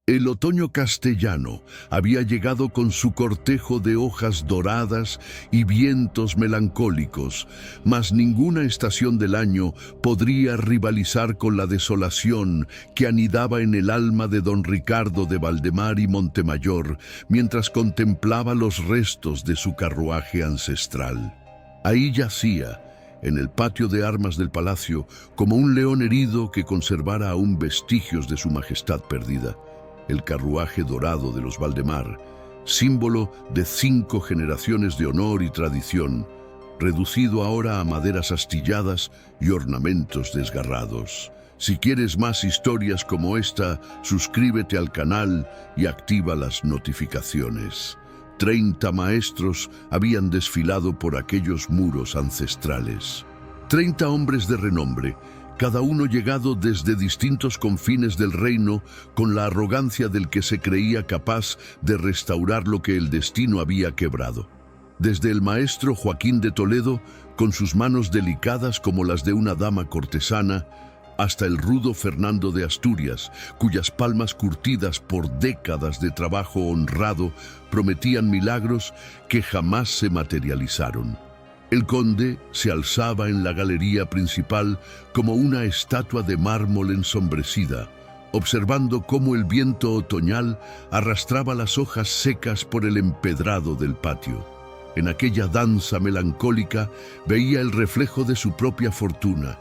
El otoño castellano había llegado con su cortejo de hojas doradas y vientos melancólicos, mas ninguna estación del año podría rivalizar con la desolación que anidaba en el alma de don Ricardo de Valdemar y Montemayor mientras contemplaba los restos de su carruaje ancestral. Ahí yacía, en el patio de armas del palacio, como un león herido que conservara aún vestigios de su majestad perdida, el carruaje dorado de los Valdemar, símbolo de 5 generaciones de honor y tradición, reducido ahora a maderas astilladas y ornamentos desgarrados. Si quieres más historias como esta, suscríbete al canal y activa las notificaciones. 30 maestros habían desfilado por aquellos muros ancestrales. 30 hombres de renombre, cada uno llegado desde distintos confines del reino con la arrogancia del que se creía capaz de restaurar lo que el destino había quebrado. Desde el maestro Joaquín de Toledo, con sus manos delicadas como las de una dama cortesana, hasta el rudo Fernando de Asturias, cuyas palmas curtidas por décadas de trabajo honrado prometían milagros que jamás se materializaron. El conde se alzaba en la galería principal como una estatua de mármol ensombrecida, observando cómo el viento otoñal arrastraba las hojas secas por el empedrado del patio. En aquella danza melancólica veía el reflejo de su propia fortuna.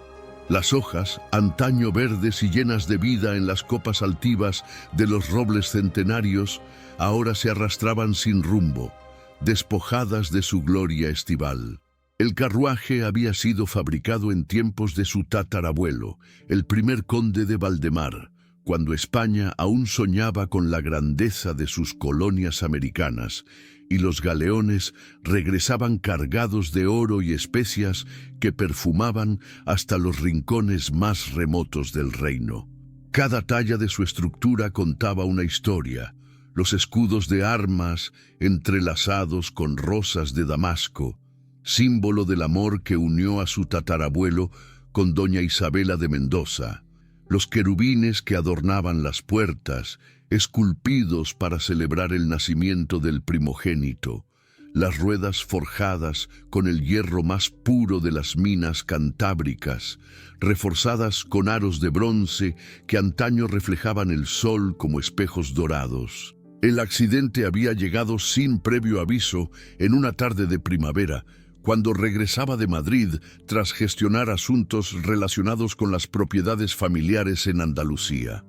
Las hojas, antaño verdes y llenas de vida en las copas altivas de los robles centenarios, ahora se arrastraban sin rumbo, despojadas de su gloria estival. El carruaje había sido fabricado en tiempos de su tatarabuelo, el primer conde de Valdemar, cuando España aún soñaba con la grandeza de sus colonias americanas, y los galeones regresaban cargados de oro y especias que perfumaban hasta los rincones más remotos del reino. Cada talla de su estructura contaba una historia, los escudos de armas entrelazados con rosas de Damasco, símbolo del amor que unió a su tatarabuelo con doña Isabela de Mendoza, los querubines que adornaban las puertas, esculpidos para celebrar el nacimiento del primogénito, las ruedas forjadas con el hierro más puro de las minas cantábricas, reforzadas con aros de bronce que antaño reflejaban el sol como espejos dorados. El accidente había llegado sin previo aviso en una tarde de primavera, cuando regresaba de Madrid tras gestionar asuntos relacionados con las propiedades familiares en Andalucía.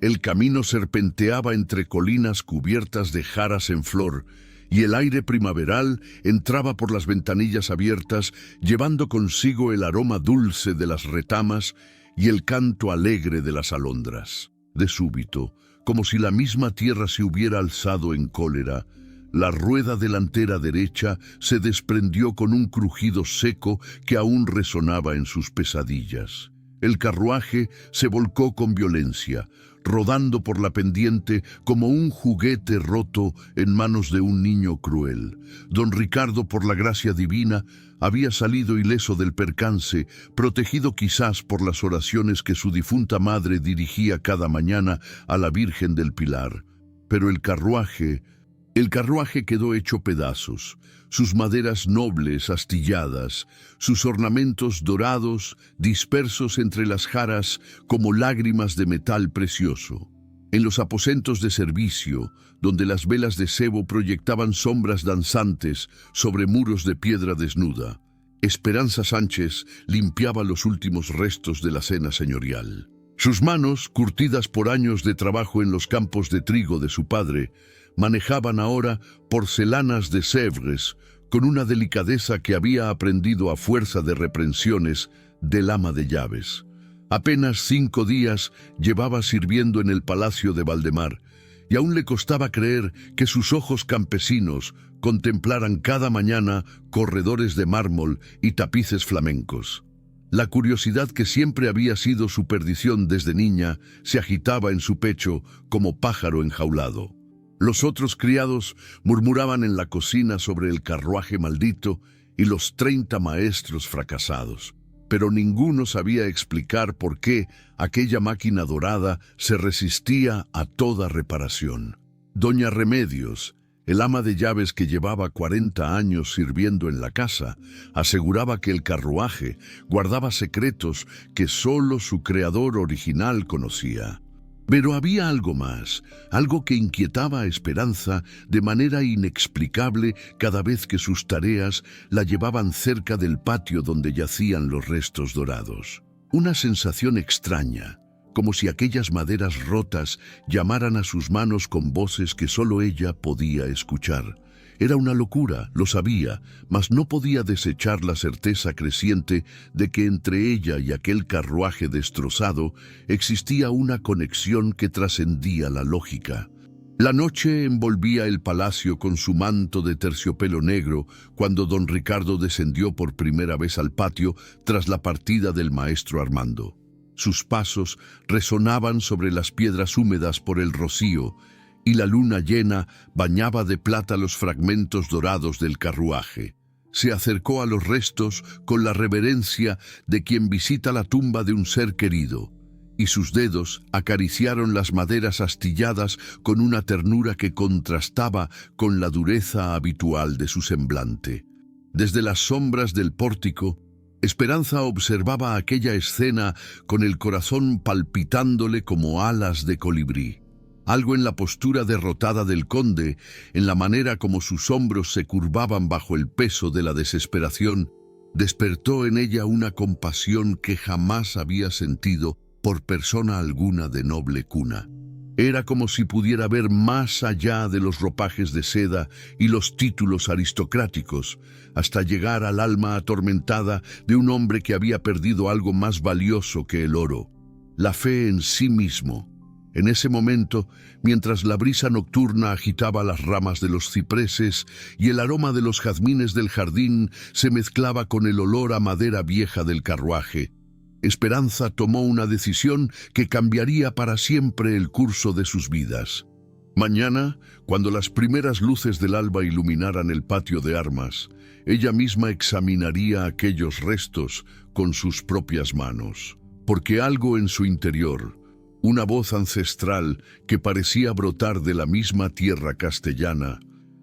El camino serpenteaba entre colinas cubiertas de jaras en flor, y el aire primaveral entraba por las ventanillas abiertas, llevando consigo el aroma dulce de las retamas y el canto alegre de las alondras. De súbito, como si la misma tierra se hubiera alzado en cólera, la rueda delantera derecha se desprendió con un crujido seco que aún resonaba en sus pesadillas. El carruaje se volcó con violencia, rodando por la pendiente como un juguete roto en manos de un niño cruel. Don Ricardo, por la gracia divina, había salido ileso del percance, protegido quizás por las oraciones que su difunta madre dirigía cada mañana a la Virgen del Pilar. Pero el carruaje quedó hecho pedazos, sus maderas nobles astilladas, sus ornamentos dorados dispersos entre las jaras como lágrimas de metal precioso. En los aposentos de servicio, donde las velas de sebo proyectaban sombras danzantes sobre muros de piedra desnuda, Esperanza Sánchez limpiaba los últimos restos de la cena señorial. Sus manos, curtidas por años de trabajo en los campos de trigo de su padre, manejaban ahora porcelanas de Sèvres con una delicadeza que había aprendido a fuerza de reprensiones del ama de llaves. Apenas 5 días llevaba sirviendo en el palacio de Valdemar, y aún le costaba creer que sus ojos campesinos contemplaran cada mañana corredores de mármol y tapices flamencos. La curiosidad que siempre había sido su perdición desde niña se agitaba en su pecho como pájaro enjaulado. Los otros criados murmuraban en la cocina sobre el carruaje maldito y los 30 maestros fracasados. pero ninguno sabía explicar por qué aquella máquina dorada se resistía a toda reparación. Doña Remedios, el ama de llaves que llevaba 40 años sirviendo en la casa, aseguraba que el carruaje guardaba secretos que solo su creador original conocía. Pero había algo más, algo que inquietaba a Esperanza de manera inexplicable cada vez que sus tareas la llevaban cerca del patio donde yacían los restos dorados. Una sensación extraña, como si aquellas maderas rotas llamaran a sus manos con voces que solo ella podía escuchar. Era una locura, lo sabía, mas no podía desechar la certeza creciente de que entre ella y aquel carruaje destrozado existía una conexión que trascendía la lógica. La noche envolvía el palacio con su manto de terciopelo negro cuando don Ricardo descendió por primera vez al patio tras la partida del maestro Armando. Sus pasos resonaban sobre las piedras húmedas por el rocío, y la luna llena bañaba de plata los fragmentos dorados del carruaje. Se acercó a los restos con la reverencia de quien visita la tumba de un ser querido, y sus dedos acariciaron las maderas astilladas con una ternura que contrastaba con la dureza habitual de su semblante. Desde las sombras del pórtico, Esperanza observaba aquella escena con el corazón palpitándole como alas de colibrí. Algo en la postura derrotada del conde, en la manera como sus hombros se curvaban bajo el peso de la desesperación, despertó en ella una compasión que jamás había sentido por persona alguna de noble cuna. Era como si pudiera ver más allá de los ropajes de seda y los títulos aristocráticos, hasta llegar al alma atormentada de un hombre que había perdido algo más valioso que el oro: la fe en sí mismo. En ese momento, mientras la brisa nocturna agitaba las ramas de los cipreses y el aroma de los jazmines del jardín se mezclaba con el olor a madera vieja del carruaje, Esperanza tomó una decisión que cambiaría para siempre el curso de sus vidas. Mañana, cuando las primeras luces del alba iluminaran el patio de armas, ella misma examinaría aquellos restos con sus propias manos, porque algo en su interior, una voz ancestral que parecía brotar de la misma tierra castellana,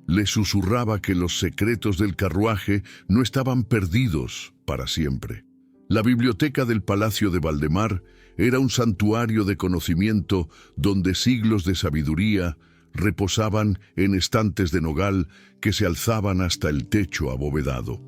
le susurraba que los secretos del carruaje no estaban perdidos para siempre. La biblioteca del Palacio de Valdemar era un santuario de conocimiento donde siglos de sabiduría reposaban en estantes de nogal que se alzaban hasta el techo abovedado.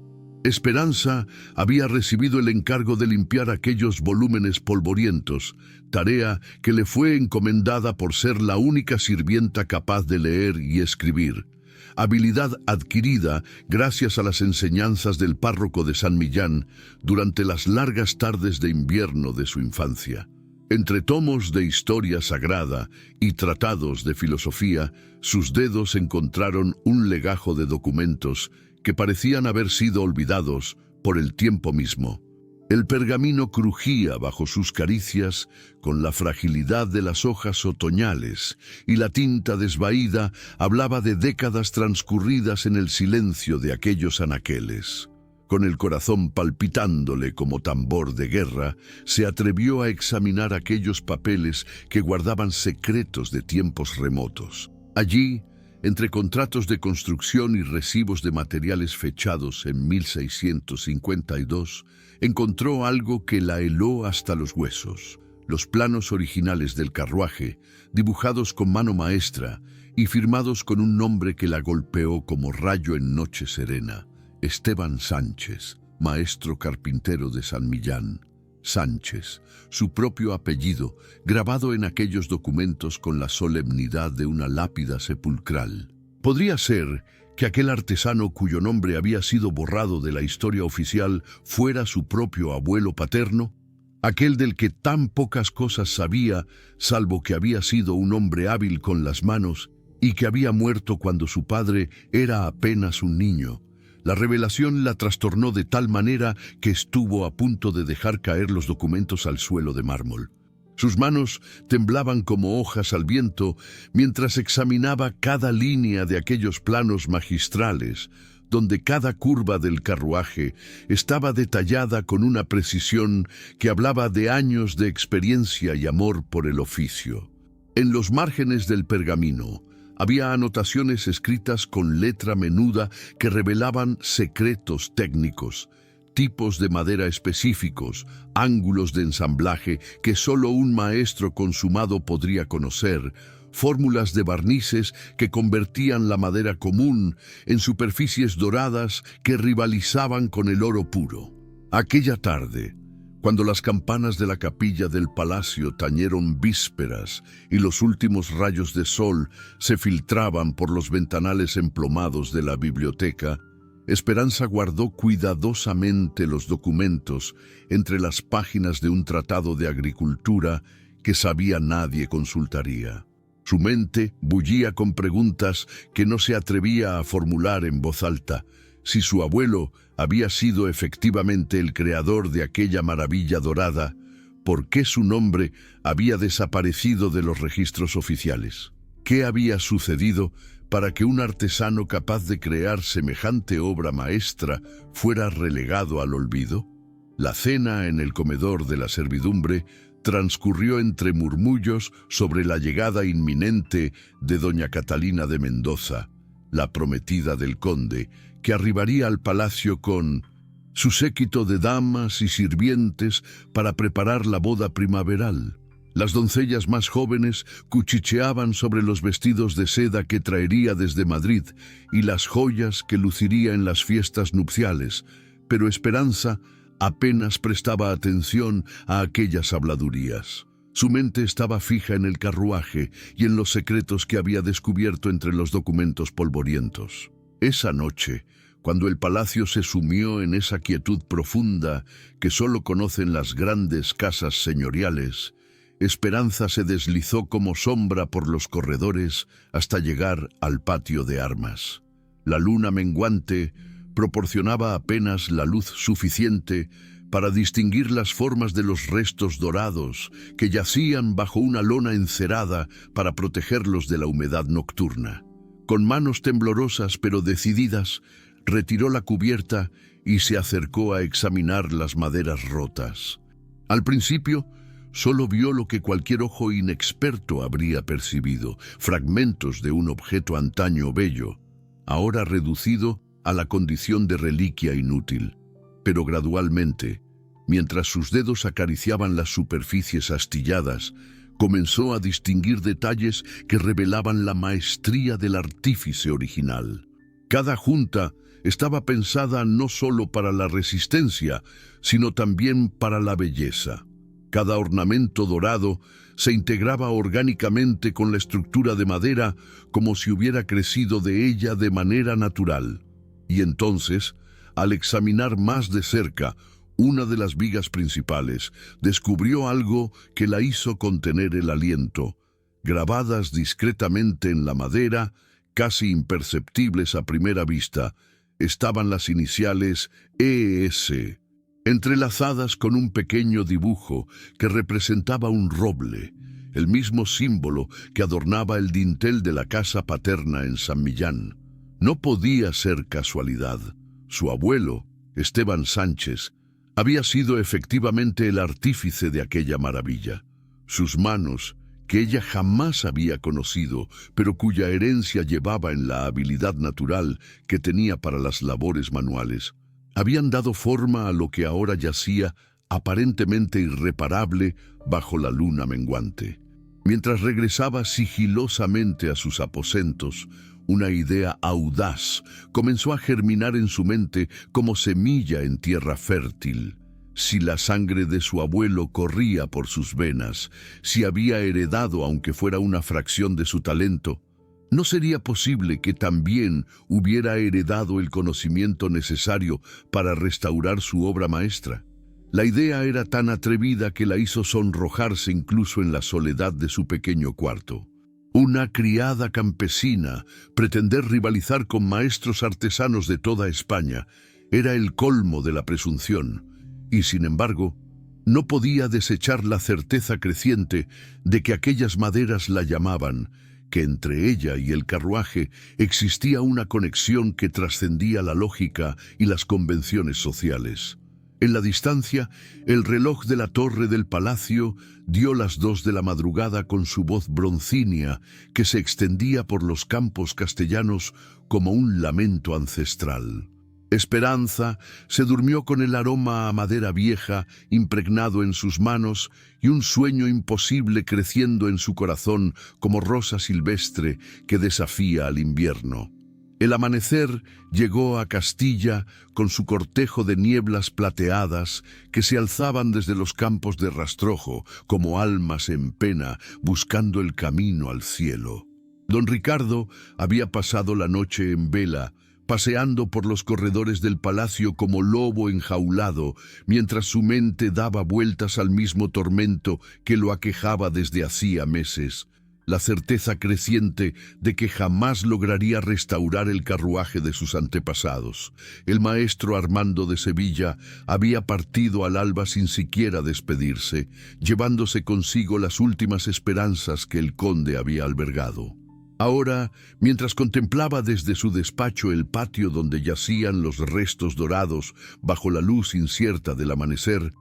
Esperanza había recibido el encargo de limpiar aquellos volúmenes polvorientos, tarea que le fue encomendada por ser la única sirvienta capaz de leer y escribir, habilidad adquirida gracias a las enseñanzas del párroco de San Millán durante las largas tardes de invierno de su infancia. Entre tomos de historia sagrada y tratados de filosofía, sus dedos encontraron un legajo de documentos que parecían haber sido olvidados por el tiempo mismo. El pergamino crujía bajo sus caricias con la fragilidad de las hojas otoñales, y la tinta desvaída hablaba de décadas transcurridas en el silencio de aquellos anaqueles. Con el corazón palpitándole como tambor de guerra, se atrevió a examinar aquellos papeles que guardaban secretos de tiempos remotos. Allí, entre contratos de construcción y recibos de materiales fechados en 1652, encontró algo que la heló hasta los huesos: los planos originales del carruaje, dibujados con mano maestra y firmados con un nombre que la golpeó como rayo en noche serena: Esteban Sánchez, maestro carpintero de San Millán. Sánchez, su propio apellido, grabado en aquellos documentos con la solemnidad de una lápida sepulcral. ¿Podría ser que aquel artesano cuyo nombre había sido borrado de la historia oficial fuera su propio abuelo paterno? Aquel del que tan pocas cosas sabía, salvo que había sido un hombre hábil con las manos y que había muerto cuando su padre era apenas un niño. La revelación la trastornó de tal manera que estuvo a punto de dejar caer los documentos al suelo de mármol. Sus manos temblaban como hojas al viento mientras examinaba cada línea de aquellos planos magistrales, donde cada curva del carruaje estaba detallada con una precisión que hablaba de años de experiencia y amor por el oficio. En los márgenes del pergamino había anotaciones escritas con letra menuda que revelaban secretos técnicos, tipos de madera específicos, ángulos de ensamblaje que solo un maestro consumado podría conocer, fórmulas de barnices que convertían la madera común en superficies doradas que rivalizaban con el oro puro. Aquella tarde, cuando las campanas de la capilla del palacio tañeron vísperas y los últimos rayos de sol se filtraban por los ventanales emplomados de la biblioteca, Esperanza guardó cuidadosamente los documentos entre las páginas de un tratado de agricultura que sabía nadie consultaría. Su mente bullía con preguntas que no se atrevía a formular en voz alta. Si su abuelo había sido efectivamente el creador de aquella maravilla dorada, ¿por qué su nombre había desaparecido de los registros oficiales? ¿Qué había sucedido para que un artesano capaz de crear semejante obra maestra fuera relegado al olvido? La cena en el comedor de la servidumbre transcurrió entre murmullos sobre la llegada inminente de doña Catalina de Mendoza, la prometida del conde, que arribaría al palacio con su séquito de damas y sirvientes para preparar la boda primaveral. Las doncellas más jóvenes cuchicheaban sobre los vestidos de seda que traería desde Madrid y las joyas que luciría en las fiestas nupciales, pero Esperanza apenas prestaba atención a aquellas habladurías. Su mente estaba fija en el carruaje y en los secretos que había descubierto entre los documentos polvorientos. Esa noche, cuando el palacio se sumió en esa quietud profunda que solo conocen las grandes casas señoriales, Esperanza se deslizó como sombra por los corredores hasta llegar al patio de armas. La luna menguante proporcionaba apenas la luz suficiente para distinguir las formas de los restos dorados que yacían bajo una lona encerada para protegerlos de la humedad nocturna. Con manos temblorosas pero decididas, retiró la cubierta y se acercó a examinar las maderas rotas. Al principio, solo vio lo que cualquier ojo inexperto habría percibido, fragmentos de un objeto antaño bello, ahora reducido a la condición de reliquia inútil. Pero gradualmente, mientras sus dedos acariciaban las superficies astilladas, comenzó a distinguir detalles que revelaban la maestría del artífice original. Cada junta estaba pensada no solo para la resistencia, sino también para la belleza. Cada ornamento dorado se integraba orgánicamente con la estructura de madera como si hubiera crecido de ella de manera natural. Y entonces, al examinar más de cerca una de las vigas principales, descubrió algo que la hizo contener el aliento. Grabadas discretamente en la madera, casi imperceptibles a primera vista, estaban las iniciales ES, entrelazadas con un pequeño dibujo que representaba un roble, el mismo símbolo que adornaba el dintel de la casa paterna en San Millán. No podía ser casualidad. Su abuelo, Esteban Sánchez, había sido efectivamente el artífice de aquella maravilla. Sus manos, que ella jamás había conocido, pero cuya herencia llevaba en la habilidad natural que tenía para las labores manuales, habían dado forma a lo que ahora yacía aparentemente irreparable bajo la luna menguante. Mientras regresaba sigilosamente a sus aposentos, una idea audaz comenzó a germinar en su mente como semilla en tierra fértil. Si la sangre de su abuelo corría por sus venas, si había heredado aunque fuera una fracción de su talento, ¿no sería posible que también hubiera heredado el conocimiento necesario para restaurar su obra maestra? La idea era tan atrevida que la hizo sonrojarse incluso en la soledad de su pequeño cuarto. Una criada campesina, pretender rivalizar con maestros artesanos de toda España, era el colmo de la presunción, y sin embargo, no podía desechar la certeza creciente de que aquellas maderas la llamaban, que entre ella y el carruaje existía una conexión que trascendía la lógica y las convenciones sociales. En la distancia, el reloj de la torre del palacio dio las 2 de la madrugada con su voz broncínea que se extendía por los campos castellanos como un lamento ancestral. Esperanza se durmió con el aroma a madera vieja impregnado en sus manos y un sueño imposible creciendo en su corazón como rosa silvestre que desafía al invierno. El amanecer llegó a Castilla con su cortejo de nieblas plateadas que se alzaban desde los campos de rastrojo como almas en pena buscando el camino al cielo. Don Ricardo había pasado la noche en vela, paseando por los corredores del palacio como lobo enjaulado, mientras su mente daba vueltas al mismo tormento que lo aquejaba desde hacía meses. La certeza creciente de que jamás lograría restaurar el carruaje de sus antepasados. El maestro Armando de Sevilla había partido al alba sin siquiera despedirse, llevándose consigo las últimas esperanzas que el conde había albergado. Ahora, mientras contemplaba desde su despacho el patio donde yacían los restos dorados bajo la luz incierta del amanecer,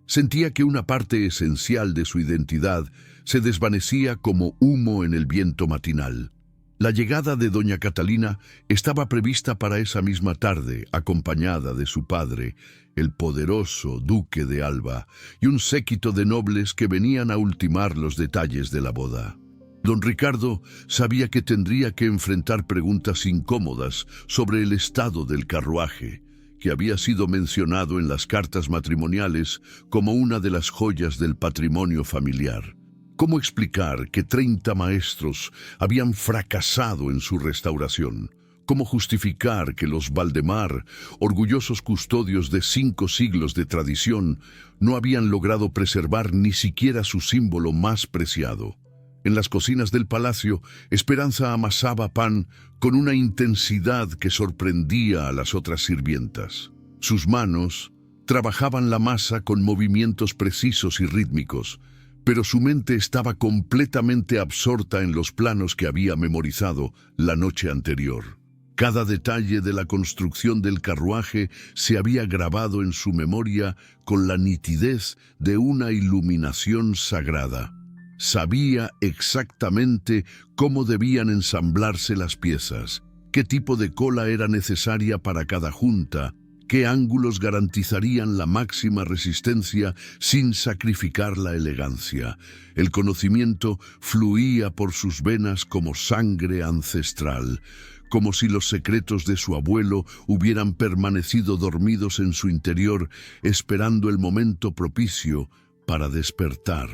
sentía que una parte esencial de su identidad se desvanecía como humo en el viento matinal. La llegada de doña Catalina estaba prevista para esa misma tarde, acompañada de su padre, el poderoso duque de Alba, y un séquito de nobles que venían a ultimar los detalles de la boda. Don Ricardo sabía que tendría que enfrentar preguntas incómodas sobre el estado del carruaje, que había sido mencionado en las cartas matrimoniales como una de las joyas del patrimonio familiar. ¿Cómo explicar que 30 maestros habían fracasado en su restauración? ¿Cómo justificar que los Valdemar, orgullosos custodios de 5 siglos de tradición, no habían logrado preservar ni siquiera su símbolo más preciado? En las cocinas del palacio, Esperanza amasaba pan con una intensidad que sorprendía a las otras sirvientas. Sus manos trabajaban la masa con movimientos precisos y rítmicos, pero su mente estaba completamente absorta en los planos que había memorizado la noche anterior. Cada detalle de la construcción del carruaje se había grabado en su memoria con la nitidez de una iluminación sagrada. Sabía exactamente cómo debían ensamblarse las piezas, qué tipo de cola era necesaria para cada junta, qué ángulos garantizarían la máxima resistencia sin sacrificar la elegancia. El conocimiento fluía por sus venas como sangre ancestral, como si los secretos de su abuelo hubieran permanecido dormidos en su interior, esperando el momento propicio para despertar.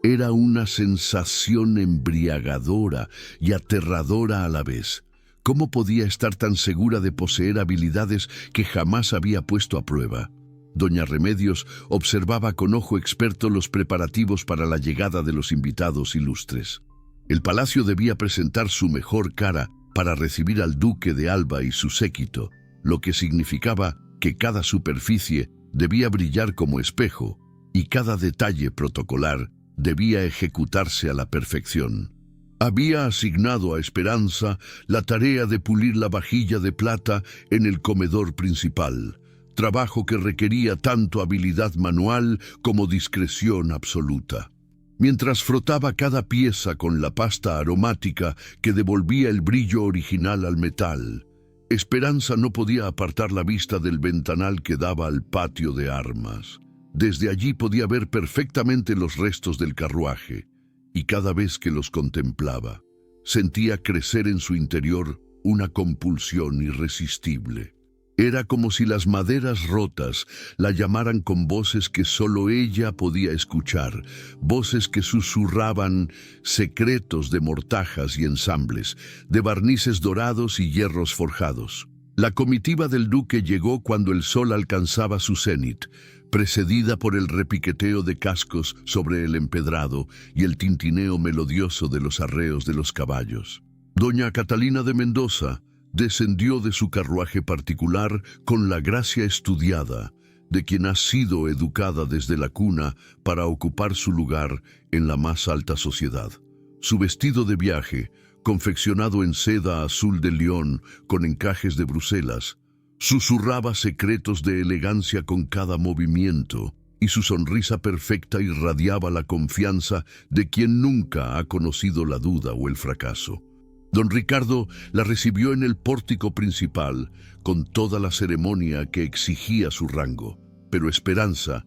Era una sensación embriagadora y aterradora a la vez. ¿Cómo podía estar tan segura de poseer habilidades que jamás había puesto a prueba? Doña Remedios observaba con ojo experto los preparativos para la llegada de los invitados ilustres. El palacio debía presentar su mejor cara para recibir al duque de Alba y su séquito, lo que significaba que cada superficie debía brillar como espejo y cada detalle protocolar debía ejecutarse a la perfección. Había asignado a Esperanza la tarea de pulir la vajilla de plata en el comedor principal, trabajo que requería tanto habilidad manual como discreción absoluta. Mientras frotaba cada pieza con la pasta aromática que devolvía el brillo original al metal, Esperanza no podía apartar la vista del ventanal que daba al patio de armas. Desde allí podía ver perfectamente los restos del carruaje, y cada vez que los contemplaba, sentía crecer en su interior una compulsión irresistible. Era como si las maderas rotas la llamaran con voces que solo ella podía escuchar, voces que susurraban secretos de mortajas y ensambles, de barnices dorados y hierros forjados. La comitiva del duque llegó cuando el sol alcanzaba su cenit, precedida por el repiqueteo de cascos sobre el empedrado y el tintineo melodioso de los arreos de los caballos. Doña Catalina de Mendoza descendió de su carruaje particular con la gracia estudiada de quien ha sido educada desde la cuna para ocupar su lugar en la más alta sociedad. Su vestido de viaje, confeccionado en seda azul de León con encajes de Bruselas, susurraba secretos de elegancia con cada movimiento, y su sonrisa perfecta irradiaba la confianza de quien nunca ha conocido la duda o el fracaso. Don Ricardo la recibió en el pórtico principal, con toda la ceremonia que exigía su rango, pero Esperanza,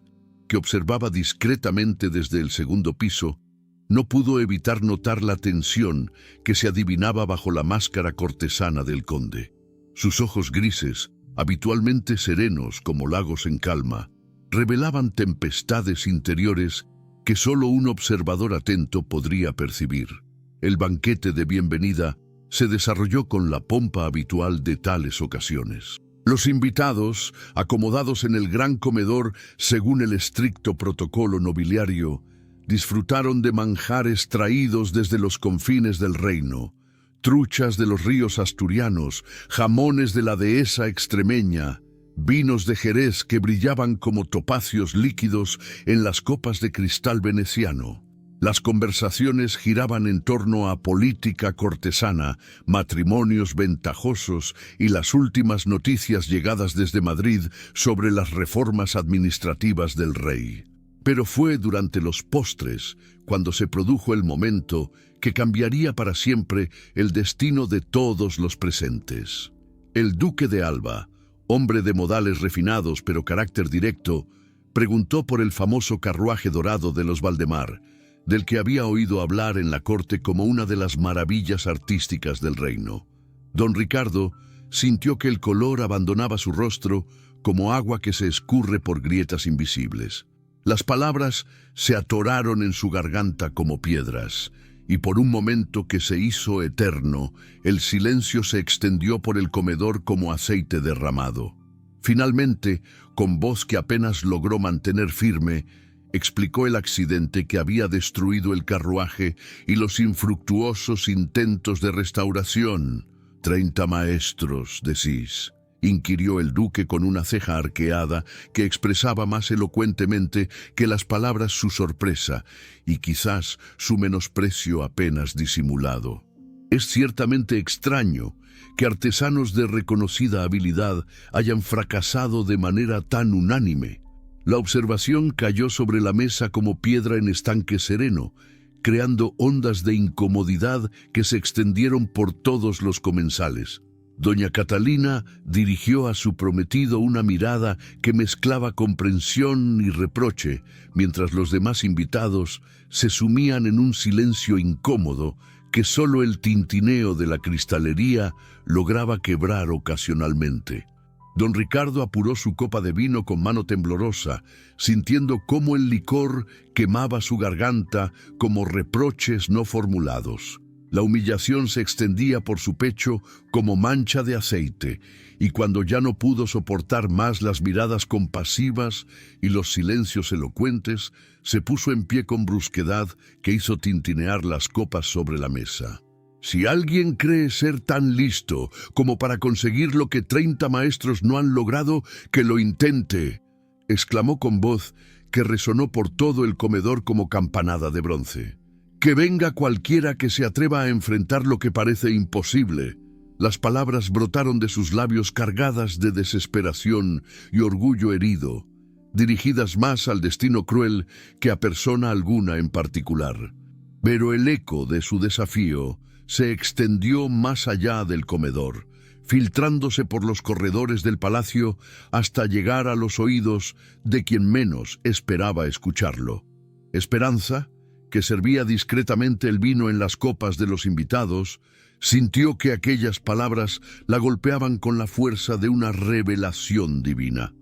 que observaba discretamente desde el segundo piso, no pudo evitar notar la tensión que se adivinaba bajo la máscara cortesana del conde. Sus ojos grises, habitualmente serenos como lagos en calma, revelaban tempestades interiores que solo un observador atento podría percibir. El banquete de bienvenida se desarrolló con la pompa habitual de tales ocasiones. Los invitados, acomodados en el gran comedor según el estricto protocolo nobiliario, disfrutaron de manjares traídos desde los confines del reino, truchas de los ríos asturianos, jamones de la dehesa extremeña, vinos de Jerez que brillaban como topacios líquidos en las copas de cristal veneciano. Las conversaciones giraban en torno a política cortesana, matrimonios ventajosos y las últimas noticias llegadas desde Madrid sobre las reformas administrativas del rey. Pero fue durante los postres cuando se produjo el momento que cambiaría para siempre el destino de todos los presentes. El duque de Alba, hombre de modales refinados pero carácter directo, preguntó por el famoso carruaje dorado de los Valdemar, del que había oído hablar en la corte como una de las maravillas artísticas del reino. Don Ricardo sintió que el color abandonaba su rostro como agua que se escurre por grietas invisibles. Las palabras se atoraron en su garganta como piedras, y por un momento que se hizo eterno, el silencio se extendió por el comedor como aceite derramado. Finalmente, con voz que apenas logró mantener firme, explicó el accidente que había destruido el carruaje y los infructuosos intentos de restauración. 30 maestros, decís, inquirió el duque con una ceja arqueada que expresaba más elocuentemente que las palabras su sorpresa y quizás su menosprecio apenas disimulado. Es ciertamente extraño que artesanos de reconocida habilidad hayan fracasado de manera tan unánime. La observación cayó sobre la mesa como piedra en estanque sereno, creando ondas de incomodidad que se extendieron por todos los comensales. Doña Catalina dirigió a su prometido una mirada que mezclaba comprensión y reproche, mientras los demás invitados se sumían en un silencio incómodo que solo el tintineo de la cristalería lograba quebrar ocasionalmente. Don Ricardo apuró su copa de vino con mano temblorosa, sintiendo cómo el licor quemaba su garganta como reproches no formulados. La humillación se extendía por su pecho como mancha de aceite, y cuando ya no pudo soportar más las miradas compasivas y los silencios elocuentes, se puso en pie con brusquedad que hizo tintinear las copas sobre la mesa. Si alguien cree ser tan listo como para conseguir lo que 30 maestros no han logrado, que lo intente, exclamó con voz que resonó por todo el comedor como campanada de bronce. Que venga cualquiera que se atreva a enfrentar lo que parece imposible. Las palabras brotaron de sus labios cargadas de desesperación y orgullo herido, dirigidas más al destino cruel que a persona alguna en particular. Pero el eco de su desafío se extendió más allá del comedor, filtrándose por los corredores del palacio hasta llegar a los oídos de quien menos esperaba escucharlo. Esperanza, que servía discretamente el vino en las copas de los invitados, sintió que aquellas palabras la golpeaban con la fuerza de una revelación divina.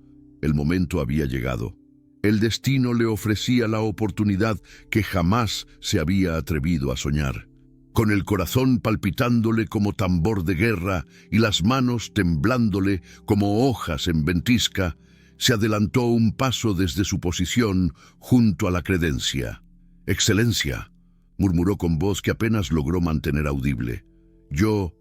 El momento había llegado. El destino le ofrecía la oportunidad que jamás se había atrevido a soñar. Con el corazón palpitándole como tambor de guerra y las manos temblándole como hojas en ventisca, se adelantó un paso desde su posición junto a la credencia. «Excelencia», murmuró con voz que apenas logró mantener audible. Yo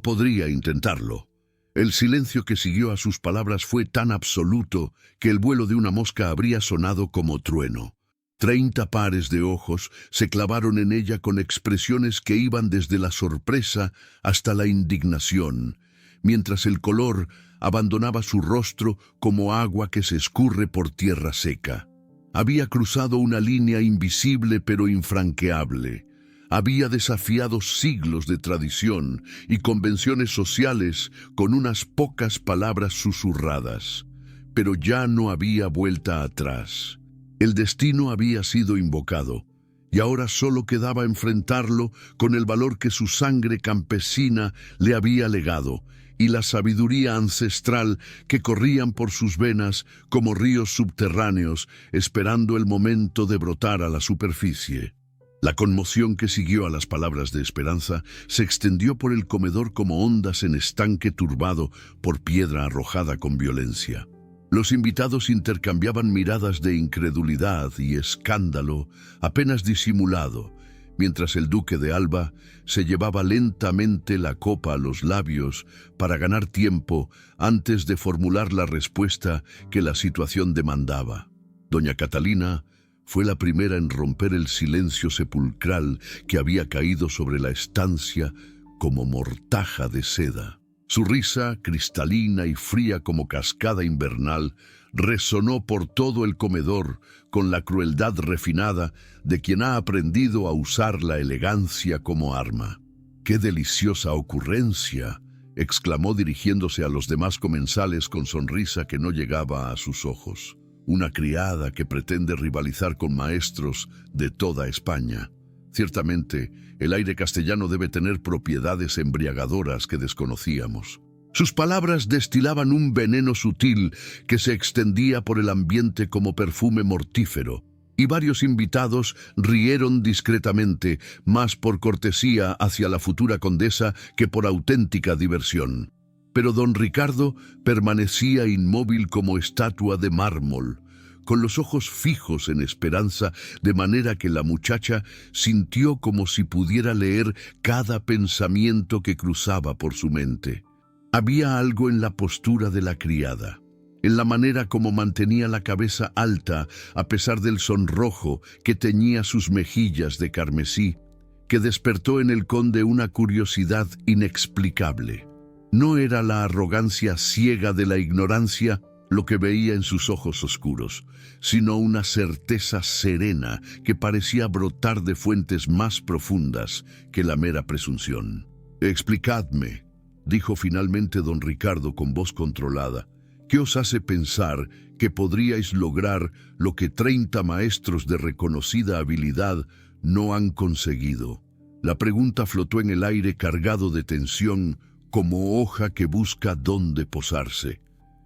podría intentarlo». El silencio que siguió a sus palabras fue tan absoluto que el vuelo de una mosca habría sonado como trueno. 30 pares de ojos se clavaron en ella con expresiones que iban desde la sorpresa hasta la indignación, mientras el color abandonaba su rostro como agua que se escurre por tierra seca. Había cruzado una línea invisible pero infranqueable. Había desafiado siglos de tradición y convenciones sociales con unas pocas palabras susurradas. Pero ya no había vuelta atrás. El destino había sido invocado, y ahora solo quedaba enfrentarlo con el valor que su sangre campesina le había legado, y la sabiduría ancestral que corrían por sus venas como ríos subterráneos, esperando el momento de brotar a la superficie. La conmoción que siguió a las palabras de Esperanza se extendió por el comedor como ondas en estanque turbado por piedra arrojada con violencia. Los invitados intercambiaban miradas de incredulidad y escándalo apenas disimulado, mientras el duque de Alba se llevaba lentamente la copa a los labios para ganar tiempo antes de formular la respuesta que la situación demandaba. Doña Catalina fue la primera en romper el silencio sepulcral que había caído sobre la estancia como mortaja de seda. Su risa, cristalina y fría como cascada invernal, resonó por todo el comedor con la crueldad refinada de quien ha aprendido a usar la elegancia como arma. ¡Qué deliciosa ocurrencia!, exclamó dirigiéndose a los demás comensales con sonrisa que no llegaba a sus ojos. Una criada que pretende rivalizar con maestros de toda España. Ciertamente, el aire castellano debe tener propiedades embriagadoras que desconocíamos. Sus palabras destilaban un veneno sutil que se extendía por el ambiente como perfume mortífero, y varios invitados rieron discretamente, más por cortesía hacia la futura condesa que por auténtica diversión. Pero don Ricardo permanecía inmóvil como estatua de mármol, con los ojos fijos en Esperanza, de manera que la muchacha sintió como si pudiera leer cada pensamiento que cruzaba por su mente. Había algo en la postura de la criada, en la manera como mantenía la cabeza alta a pesar del sonrojo que teñía sus mejillas de carmesí, que despertó en el conde una curiosidad inexplicable. No era la arrogancia ciega de la ignorancia lo que veía en sus ojos oscuros, sino una certeza serena que parecía brotar de fuentes más profundas que la mera presunción. «Explicadme», dijo finalmente don Ricardo con voz controlada, «¿qué os hace pensar que podríais lograr lo que 30 maestros de reconocida habilidad no han conseguido?» La pregunta flotó en el aire cargado de tensión, como hoja que busca dónde posarse.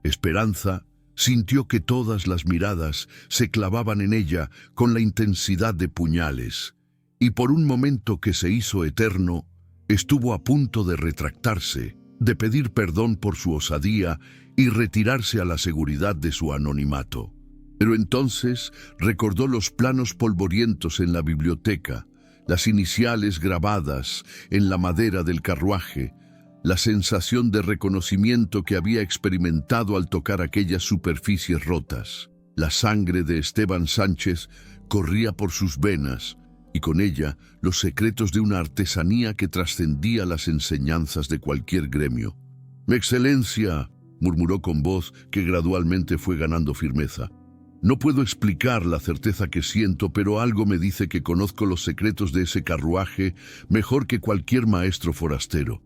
Esperanza sintió que todas las miradas se clavaban en ella con la intensidad de puñales, y por un momento que se hizo eterno, estuvo a punto de retractarse, de pedir perdón por su osadía y retirarse a la seguridad de su anonimato. Pero entonces recordó los planos polvorientos en la biblioteca, las iniciales grabadas en la madera del carruaje, la sensación de reconocimiento que había experimentado al tocar aquellas superficies rotas. La sangre de Esteban Sánchez corría por sus venas, y con ella los secretos de una artesanía que trascendía las enseñanzas de cualquier gremio. «Excelencia», murmuró con voz que gradualmente fue ganando firmeza. «No puedo explicar la certeza que siento, pero algo me dice que conozco los secretos de ese carruaje mejor que cualquier maestro forastero.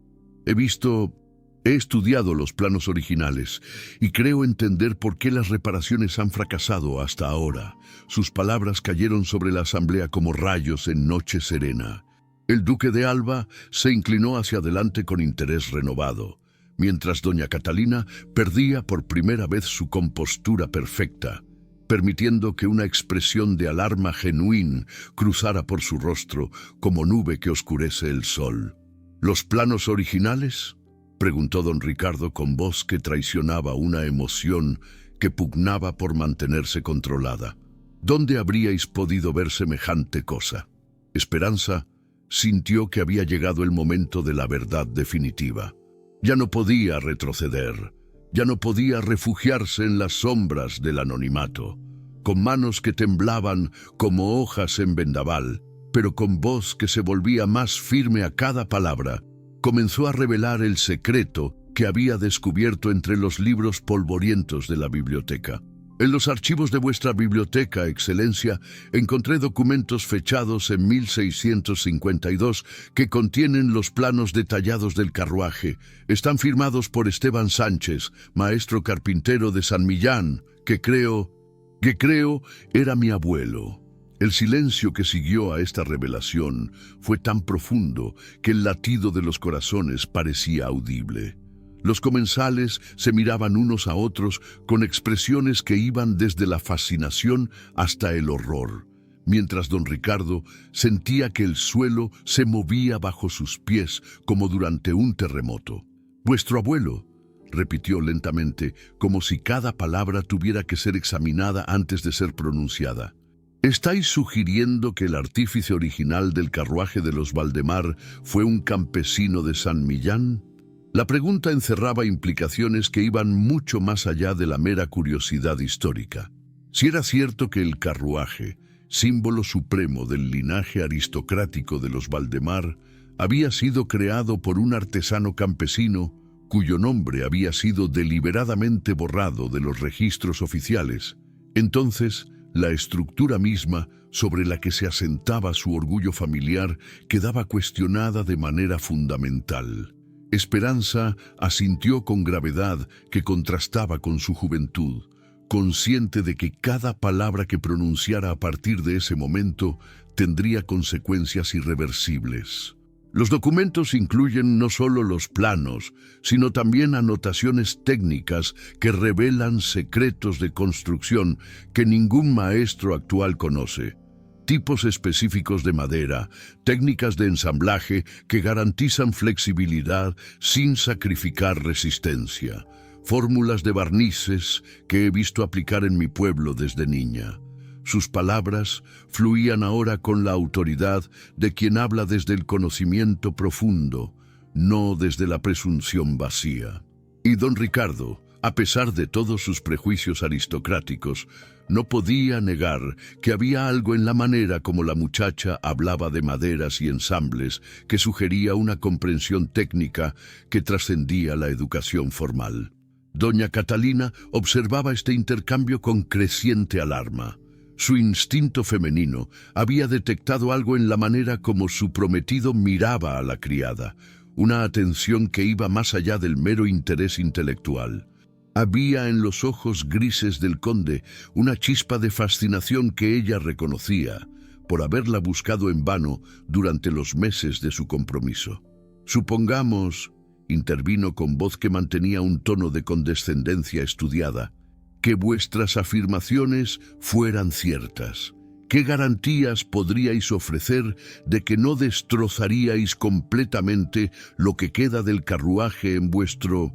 He estudiado los planos originales y creo entender por qué las reparaciones han fracasado hasta ahora». Sus palabras cayeron sobre la asamblea como rayos en noche serena. El duque de Alba se inclinó hacia adelante con interés renovado, mientras doña Catalina perdía por primera vez su compostura perfecta, permitiendo que una expresión de alarma genuina cruzara por su rostro como nube que oscurece el sol. «¿Los planos originales?», preguntó don Ricardo con voz que traicionaba una emoción que pugnaba por mantenerse controlada. «¿Dónde habríais podido ver semejante cosa?». Esperanza sintió que había llegado el momento de la verdad definitiva. Ya no podía retroceder, ya no podía refugiarse en las sombras del anonimato. con manos que temblaban como hojas en vendaval, pero con voz que se volvía más firme a cada palabra, comenzó a revelar el secreto que había descubierto entre los libros polvorientos de la biblioteca. En los archivos de vuestra biblioteca, Excelencia, encontré documentos fechados en 1652 que contienen los planos detallados del carruaje. Están firmados por Esteban Sánchez, maestro carpintero de San Millán, que creo era mi abuelo. El silencio que siguió a esta revelación fue tan profundo que el latido de los corazones parecía audible. Los comensales se miraban unos a otros con expresiones que iban desde la fascinación hasta el horror, mientras don Ricardo sentía que el suelo se movía bajo sus pies como durante un terremoto. «Vuestro abuelo», repitió lentamente, como si cada palabra tuviera que ser examinada antes de ser pronunciada. «¿Estáis sugiriendo que el artífice original del carruaje de los Valdemar fue un campesino de San Millán?» La pregunta encerraba implicaciones que iban mucho más allá de la mera curiosidad histórica. Si era cierto que el carruaje, símbolo supremo del linaje aristocrático de los Valdemar, había sido creado por un artesano campesino cuyo nombre había sido deliberadamente borrado de los registros oficiales, entonces la estructura misma sobre la que se asentaba su orgullo familiar quedaba cuestionada de manera fundamental. Esperanza asintió con gravedad que contrastaba con su juventud, consciente de que cada palabra que pronunciara a partir de ese momento tendría consecuencias irreversibles. Los documentos incluyen no solo los planos, sino también anotaciones técnicas que revelan secretos de construcción que ningún maestro actual conoce. Tipos específicos de madera, técnicas de ensamblaje que garantizan flexibilidad sin sacrificar resistencia, fórmulas de barnices que he visto aplicar en mi pueblo desde niña. Sus palabras fluían ahora con la autoridad de quien habla desde el conocimiento profundo, no desde la presunción vacía. Y don Ricardo, a pesar de todos sus prejuicios aristocráticos, no podía negar que había algo en la manera como la muchacha hablaba de maderas y ensambles que sugería una comprensión técnica que trascendía la educación formal. Doña Catalina observaba este intercambio con creciente alarma. Su instinto femenino había detectado algo en la manera como su prometido miraba a la criada, una atención que iba más allá del mero interés intelectual. Había en los ojos grises del conde una chispa de fascinación que ella reconocía, por haberla buscado en vano durante los meses de su compromiso. «Supongamos», intervino con voz que mantenía un tono de condescendencia estudiada, «que vuestras afirmaciones fueran ciertas. ¿Qué garantías podríais ofrecer de que no destrozaríais completamente lo que queda del carruaje en vuestro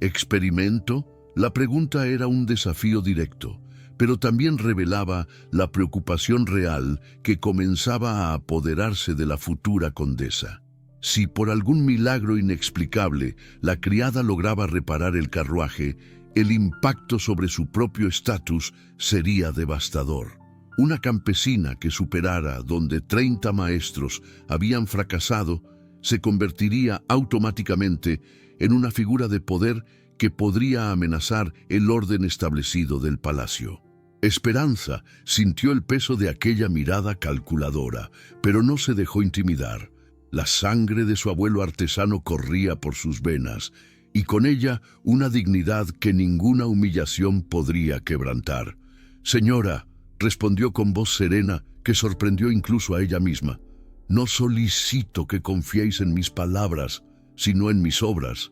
experimento?» La pregunta era un desafío directo, pero también revelaba la preocupación real que comenzaba a apoderarse de la futura condesa. Si por algún milagro inexplicable la criada lograba reparar el carruaje, el impacto sobre su propio estatus sería devastador. Una campesina que superara donde 30 maestros habían fracasado se convertiría automáticamente en una figura de poder que podría amenazar el orden establecido del palacio. Esperanza sintió el peso de aquella mirada calculadora, pero no se dejó intimidar. La sangre de su abuelo artesano corría por sus venas, y con ella una dignidad que ninguna humillación podría quebrantar. «Señora», respondió con voz serena que sorprendió incluso a ella misma, «no solicito que confiéis en mis palabras, sino en mis obras.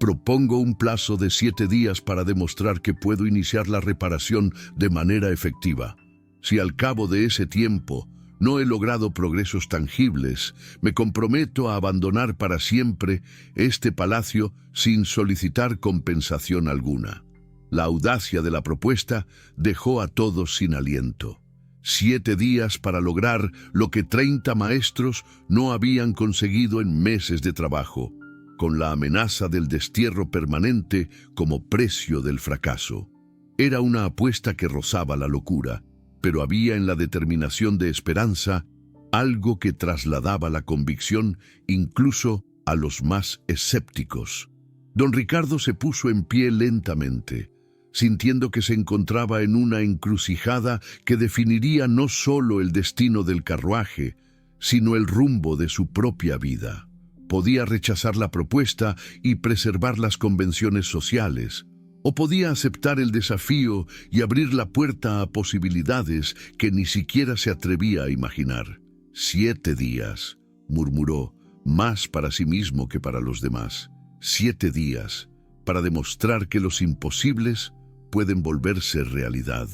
Propongo un plazo de 7 días para demostrar que puedo iniciar la reparación de manera efectiva. Si al cabo de ese tiempo no he logrado progresos tangibles, me comprometo a abandonar para siempre este palacio sin solicitar compensación alguna». La audacia de la propuesta dejó a todos sin aliento. 7 días para lograr lo que 30 maestros no habían conseguido en meses de trabajo, con la amenaza del destierro permanente como precio del fracaso. Era una apuesta que rozaba la locura, pero había en la determinación de Esperanza algo que trasladaba la convicción incluso a los más escépticos. Don Ricardo se puso en pie lentamente, sintiendo que se encontraba en una encrucijada que definiría no solo el destino del carruaje, sino el rumbo de su propia vida. Podía rechazar la propuesta y preservar las convenciones sociales, o podía aceptar el desafío y abrir la puerta a posibilidades que ni siquiera se atrevía a imaginar. 7 días, murmuró, más para sí mismo que para los demás. 7 días para demostrar que los imposibles pueden volverse realidad.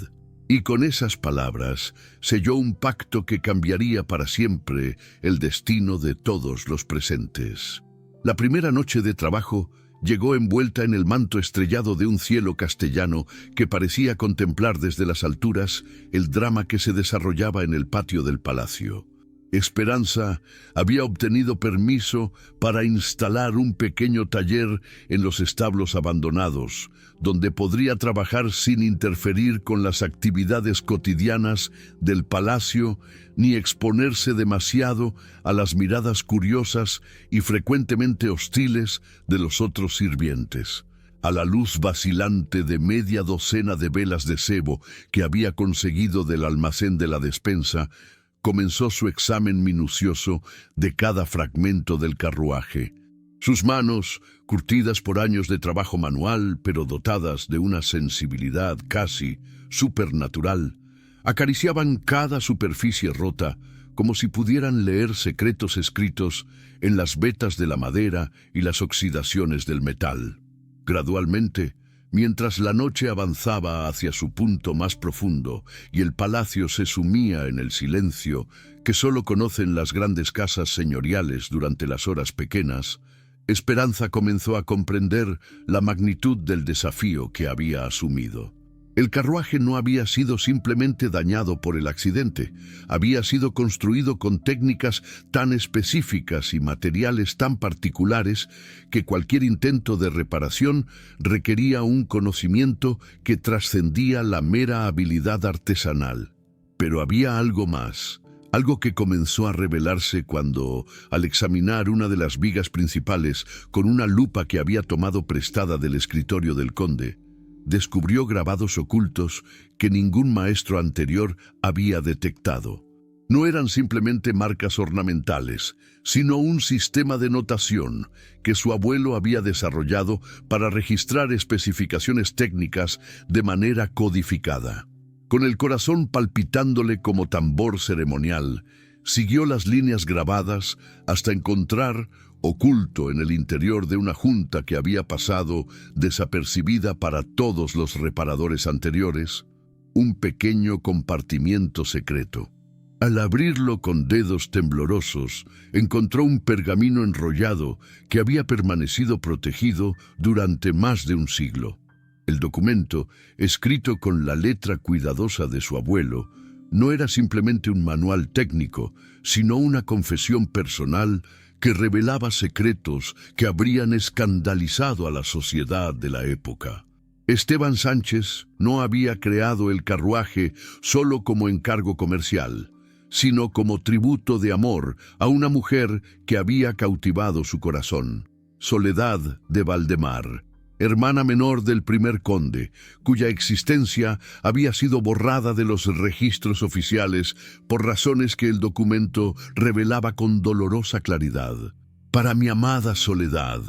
Y con esas palabras selló un pacto que cambiaría para siempre el destino de todos los presentes. La primera noche de trabajo llegó envuelta en el manto estrellado de un cielo castellano que parecía contemplar desde las alturas el drama que se desarrollaba en el patio del palacio. Esperanza había obtenido permiso para instalar un pequeño taller en los establos abandonados, donde podría trabajar sin interferir con las actividades cotidianas del palacio ni exponerse demasiado a las miradas curiosas y frecuentemente hostiles de los otros sirvientes. A la luz vacilante de media docena de velas de sebo que había conseguido del almacén de la despensa, comenzó su examen minucioso de cada fragmento del carruaje. Sus manos, curtidas por años de trabajo manual, pero dotadas de una sensibilidad casi supernatural, acariciaban cada superficie rota, como si pudieran leer secretos escritos en las vetas de la madera y las oxidaciones del metal. Gradualmente, mientras la noche avanzaba hacia su punto más profundo y el palacio se sumía en el silencio que solo conocen las grandes casas señoriales durante las horas pequeñas, Esperanza comenzó a comprender la magnitud del desafío que había asumido. El carruaje no había sido simplemente dañado por el accidente, había sido construido con técnicas tan específicas y materiales tan particulares que cualquier intento de reparación requería un conocimiento que trascendía la mera habilidad artesanal. Pero había algo más, algo que comenzó a revelarse cuando, al examinar una de las vigas principales con una lupa que había tomado prestada del escritorio del conde, descubrió grabados ocultos que ningún maestro anterior había detectado. No eran simplemente marcas ornamentales, sino un sistema de notación que su abuelo había desarrollado para registrar especificaciones técnicas de manera codificada. Con el corazón palpitándole como tambor ceremonial, siguió las líneas grabadas hasta encontrar, oculto en el interior de una junta que había pasado desapercibida para todos los reparadores anteriores, un pequeño compartimiento secreto. Al abrirlo con dedos temblorosos, encontró un pergamino enrollado que había permanecido protegido durante más de un siglo. El documento, escrito con la letra cuidadosa de su abuelo, no era simplemente un manual técnico, sino una confesión personal que revelaba secretos que habrían escandalizado a la sociedad de la época. Esteban Sánchez no había creado el carruaje solo como encargo comercial, sino como tributo de amor a una mujer que había cautivado su corazón, Soledad de Valdemar, hermana menor del primer conde, cuya existencia había sido borrada de los registros oficiales por razones que el documento revelaba con dolorosa claridad. «Para mi amada Soledad»,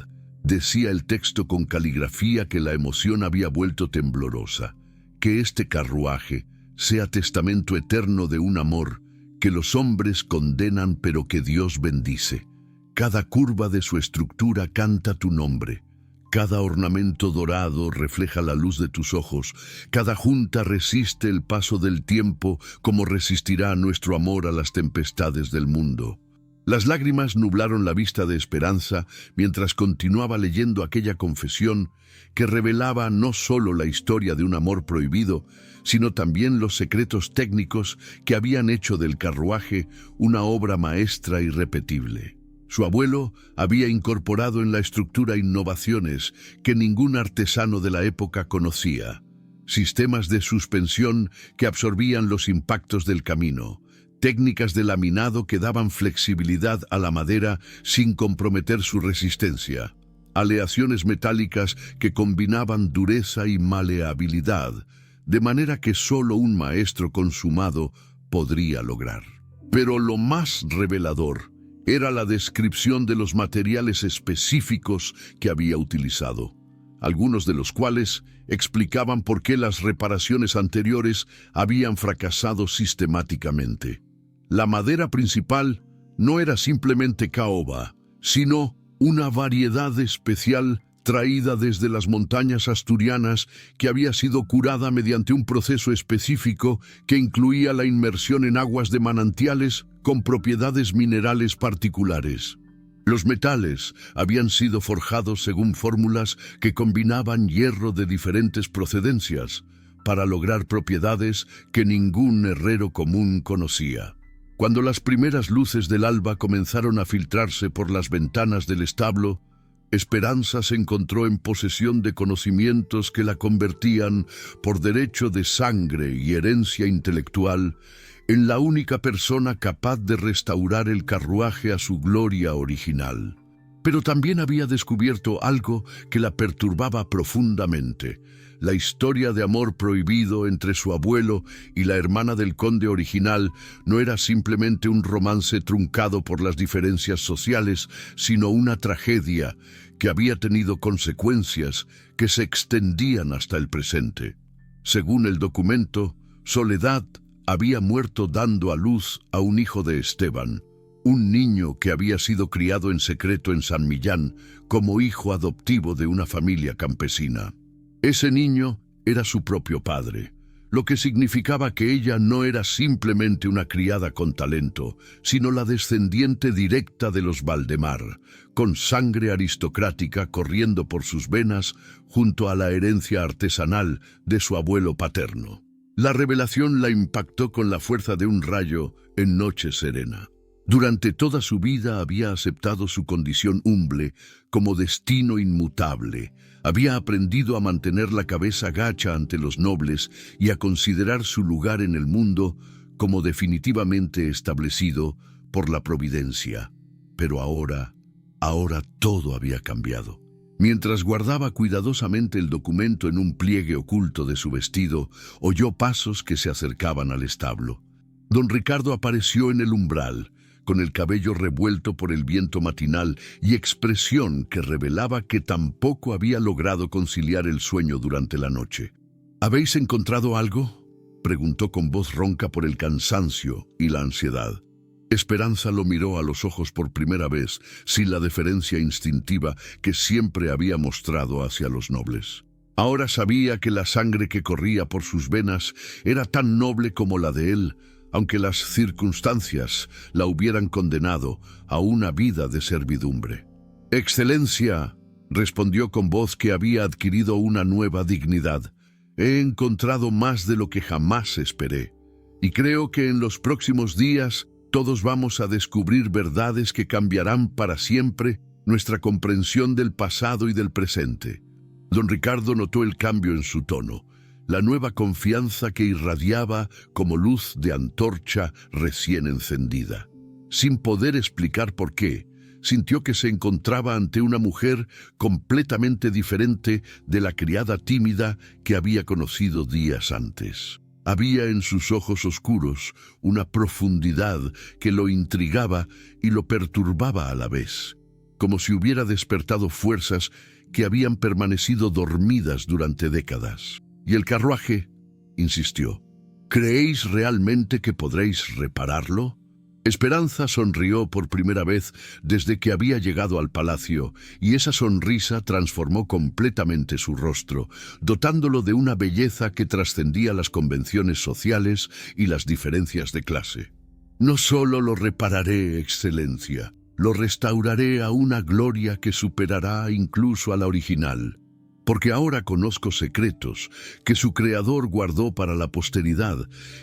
decía el texto con caligrafía que la emoción había vuelto temblorosa, «que este carruaje sea testamento eterno de un amor que los hombres condenan pero que Dios bendice. Cada curva de su estructura canta tu nombre. Cada ornamento dorado refleja la luz de tus ojos. Cada junta resiste el paso del tiempo como resistirá nuestro amor a las tempestades del mundo». Las lágrimas nublaron la vista de Esperanza mientras continuaba leyendo aquella confesión que revelaba no solo la historia de un amor prohibido, sino también los secretos técnicos que habían hecho del carruaje una obra maestra irrepetible. Su abuelo había incorporado en la estructura innovaciones que ningún artesano de la época conocía. sistemas de suspensión que absorbían los impactos del camino, técnicas de laminado que daban flexibilidad a la madera sin comprometer su resistencia, aleaciones metálicas que combinaban dureza y maleabilidad, de manera que solo un maestro consumado podría lograr. Pero lo más revelador era la descripción de los materiales específicos que había utilizado, algunos de los cuales explicaban por qué las reparaciones anteriores habían fracasado sistemáticamente. La madera principal no era simplemente caoba, sino una variedad especial traída desde las montañas asturianas que había sido curada mediante un proceso específico que incluía la inmersión en aguas de manantiales con propiedades minerales particulares. Los metales habían sido forjados según fórmulas que combinaban hierro de diferentes procedencias para lograr propiedades que ningún herrero común conocía. Cuando las primeras luces del alba comenzaron a filtrarse por las ventanas del establo, Esperanza se encontró en posesión de conocimientos que la convertían, por derecho de sangre y herencia intelectual, en la única persona capaz de restaurar el carruaje a su gloria original. Pero también había descubierto algo que la perturbaba profundamente: la historia de amor prohibido entre su abuelo y la hermana del conde original no era simplemente un romance truncado por las diferencias sociales, sino una tragedia que había tenido consecuencias que se extendían hasta el presente. Según el documento, Soledad había muerto dando a luz a un hijo de Esteban, un niño que había sido criado en secreto en San Millán como hijo adoptivo de una familia campesina. Ese niño era su propio padre, lo que significaba que ella no era simplemente una criada con talento, sino la descendiente directa de los Valdemar, con sangre aristocrática corriendo por sus venas junto a la herencia artesanal de su abuelo paterno. La revelación la impactó con la fuerza de un rayo en noche serena. Durante toda su vida había aceptado su condición humble como destino inmutable. Había aprendido a mantener la cabeza gacha ante los nobles y a considerar su lugar en el mundo como definitivamente establecido por la providencia. Pero ahora todo había cambiado. Mientras guardaba cuidadosamente el documento en un pliegue oculto de su vestido, oyó pasos que se acercaban al establo. Don Ricardo apareció en el umbral, con el cabello revuelto por el viento matinal y expresión que revelaba que tampoco había logrado conciliar el sueño durante la noche. ¿Habéis encontrado algo?, preguntó con voz ronca por el cansancio y la ansiedad. Esperanza lo miró a los ojos por primera vez, sin la deferencia instintiva que siempre había mostrado hacia los nobles. Ahora sabía que la sangre que corría por sus venas era tan noble como la de él, aunque las circunstancias la hubieran condenado a una vida de servidumbre. «Excelencia», respondió con voz que había adquirido una nueva dignidad, «he encontrado más de lo que jamás esperé, y creo que en los próximos días todos vamos a descubrir verdades que cambiarán para siempre nuestra comprensión del pasado y del presente». Don Ricardo notó el cambio en su tono, la nueva confianza que irradiaba como luz de antorcha recién encendida. Sin poder explicar por qué, sintió que se encontraba ante una mujer completamente diferente de la criada tímida que había conocido días antes. Había en sus ojos oscuros una profundidad que lo intrigaba y lo perturbaba a la vez, como si hubiera despertado fuerzas que habían permanecido dormidas durante décadas. «¿Y el carruaje?», insistió. «¿Creéis realmente que podréis repararlo?». Esperanza sonrió por primera vez desde que había llegado al palacio, y esa sonrisa transformó completamente su rostro, dotándolo de una belleza que trascendía las convenciones sociales y las diferencias de clase. «No solo lo repararé, excelencia, lo restauraré a una gloria que superará incluso a la original, porque ahora conozco secretos que su creador guardó para la posteridad,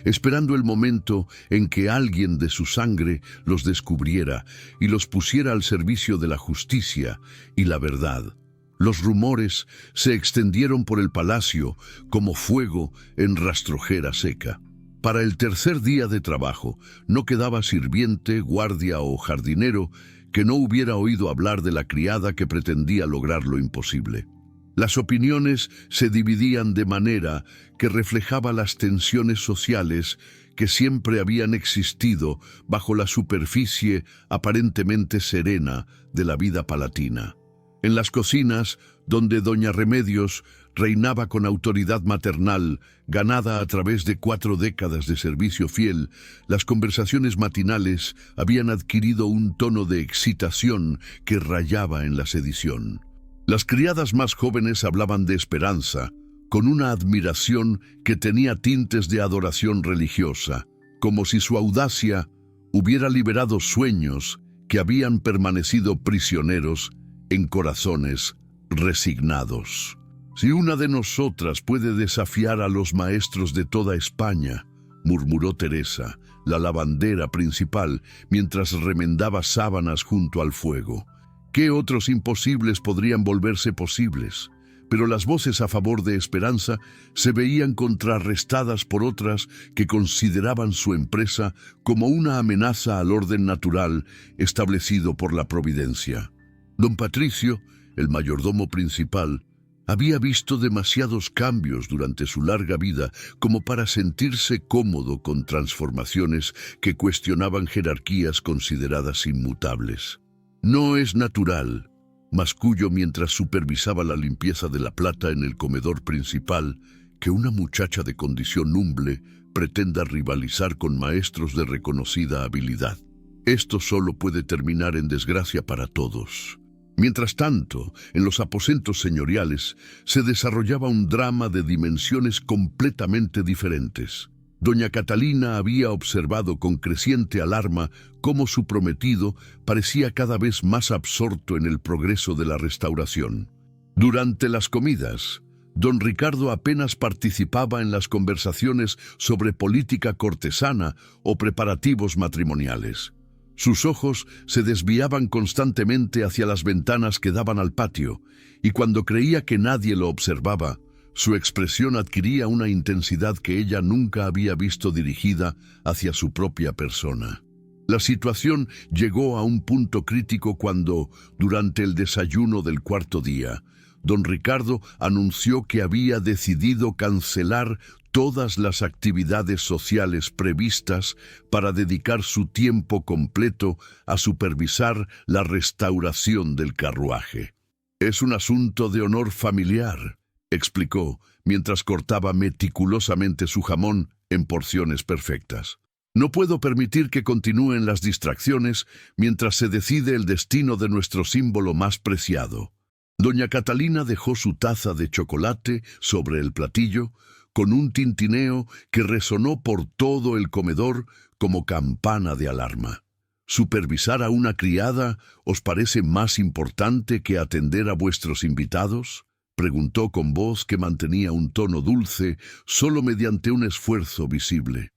esperando el momento en que alguien de su sangre los descubriera y los pusiera al servicio de la justicia y la verdad. Los rumores se extendieron por el palacio como fuego en rastrojera seca. Para el tercer día de trabajo, no quedaba sirviente, guardia o jardinero que no hubiera oído hablar de la criada que pretendía lograr lo imposible. Las opiniones se dividían de manera que reflejaba las tensiones sociales que siempre habían existido bajo la superficie aparentemente serena de la vida palatina. En las cocinas, donde doña Remedios reinaba con autoridad maternal, ganada a través de 4 décadas de servicio fiel, las conversaciones matinales habían adquirido un tono de excitación que rayaba en la sedición. Las criadas más jóvenes hablaban de esperanza, con una admiración que tenía tintes de adoración religiosa, como si su audacia hubiera liberado sueños que habían permanecido prisioneros en corazones resignados. «Si una de nosotras puede desafiar a los maestros de toda España», murmuró Teresa, la lavandera principal, mientras remendaba sábanas junto al fuego. ¿Qué otros imposibles podrían volverse posibles? Pero las voces a favor de Esperanza se veían contrarrestadas por otras que consideraban su empresa como una amenaza al orden natural establecido por la providencia. Don Patricio, el mayordomo principal, había visto demasiados cambios durante su larga vida como para sentirse cómodo con transformaciones que cuestionaban jerarquías consideradas inmutables. «No es natural», masculló mientras supervisaba la limpieza de la plata en el comedor principal, «que una muchacha de condición humble pretenda rivalizar con maestros de reconocida habilidad. Esto solo puede terminar en desgracia para todos». Mientras tanto, en los aposentos señoriales se desarrollaba un drama de dimensiones completamente diferentes. Doña Catalina había observado con creciente alarma cómo su prometido parecía cada vez más absorto en el progreso de la restauración. Durante las comidas, don Ricardo apenas participaba en las conversaciones sobre política cortesana o preparativos matrimoniales. Sus ojos se desviaban constantemente hacia las ventanas que daban al patio, y cuando creía que nadie lo observaba, su expresión adquiría una intensidad que ella nunca había visto dirigida hacia su propia persona. La situación llegó a un punto crítico cuando, durante el desayuno del cuarto día, don Ricardo anunció que había decidido cancelar todas las actividades sociales previstas para dedicar su tiempo completo a supervisar la restauración del carruaje. «Es un asunto de honor familiar», explicó, mientras cortaba meticulosamente su jamón en porciones perfectas. «No puedo permitir que continúen las distracciones mientras se decide el destino de nuestro símbolo más preciado». Doña Catalina dejó su taza de chocolate sobre el platillo, con un tintineo que resonó por todo el comedor como campana de alarma. ¿Supervisar a una criada os parece más importante que atender a vuestros invitados?, preguntó con voz que mantenía un tono dulce solo mediante un esfuerzo visible.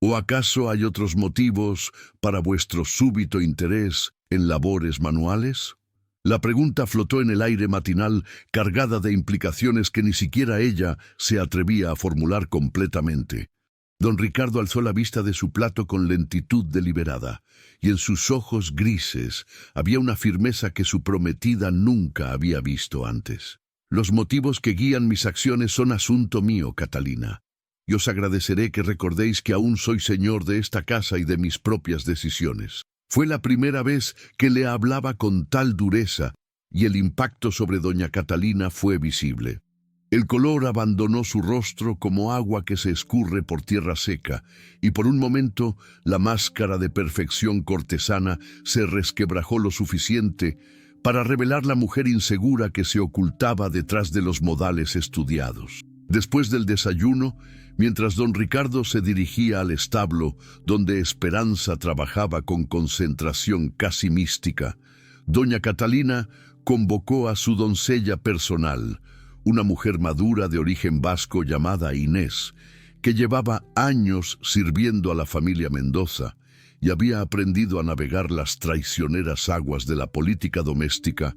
¿O acaso hay otros motivos para vuestro súbito interés en labores manuales? La pregunta flotó en el aire matinal, cargada de implicaciones que ni siquiera ella se atrevía a formular completamente. Don Ricardo alzó la vista de su plato con lentitud deliberada, y en sus ojos grises había una firmeza que su prometida nunca había visto antes. «Los motivos que guían mis acciones son asunto mío, Catalina, y os agradeceré que recordéis que aún soy señor de esta casa y de mis propias decisiones». Fue la primera vez que le hablaba con tal dureza, y el impacto sobre doña Catalina fue visible. El color abandonó su rostro como agua que se escurre por tierra seca, y por un momento la máscara de perfección cortesana se resquebrajó lo suficiente para revelar la mujer insegura que se ocultaba detrás de los modales estudiados. Después del desayuno, mientras don Ricardo se dirigía al establo donde Esperanza trabajaba con concentración casi mística, doña Catalina convocó a su doncella personal, una mujer madura de origen vasco llamada Inés, que llevaba años sirviendo a la familia Mendoza y había aprendido a navegar las traicioneras aguas de la política doméstica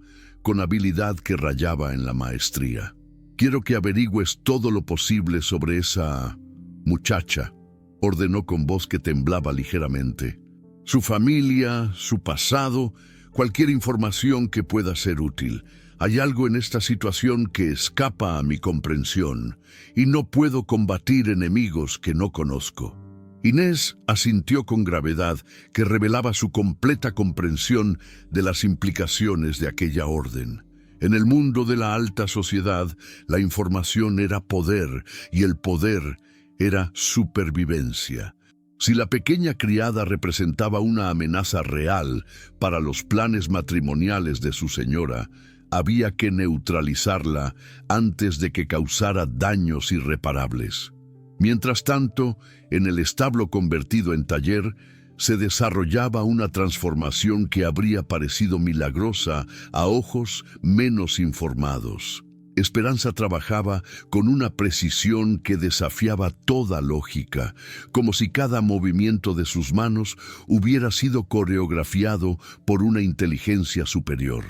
con habilidad que rayaba en la maestría. «Quiero que averigües todo lo posible sobre esa muchacha», ordenó con voz que temblaba ligeramente. «Su familia, su pasado, cualquier información que pueda ser útil. Hay algo en esta situación que escapa a mi comprensión y no puedo combatir enemigos que no conozco». Inés asintió con gravedad, que revelaba su completa comprensión de las implicaciones de aquella orden. En el mundo de la alta sociedad, la información era poder y el poder era supervivencia. Si la pequeña criada representaba una amenaza real para los planes matrimoniales de su señora, había que neutralizarla antes de que causara daños irreparables. Mientras tanto, en el establo convertido en taller, se desarrollaba una transformación que habría parecido milagrosa a ojos menos informados. Esperanza trabajaba con una precisión que desafiaba toda lógica, como si cada movimiento de sus manos hubiera sido coreografiado por una inteligencia superior.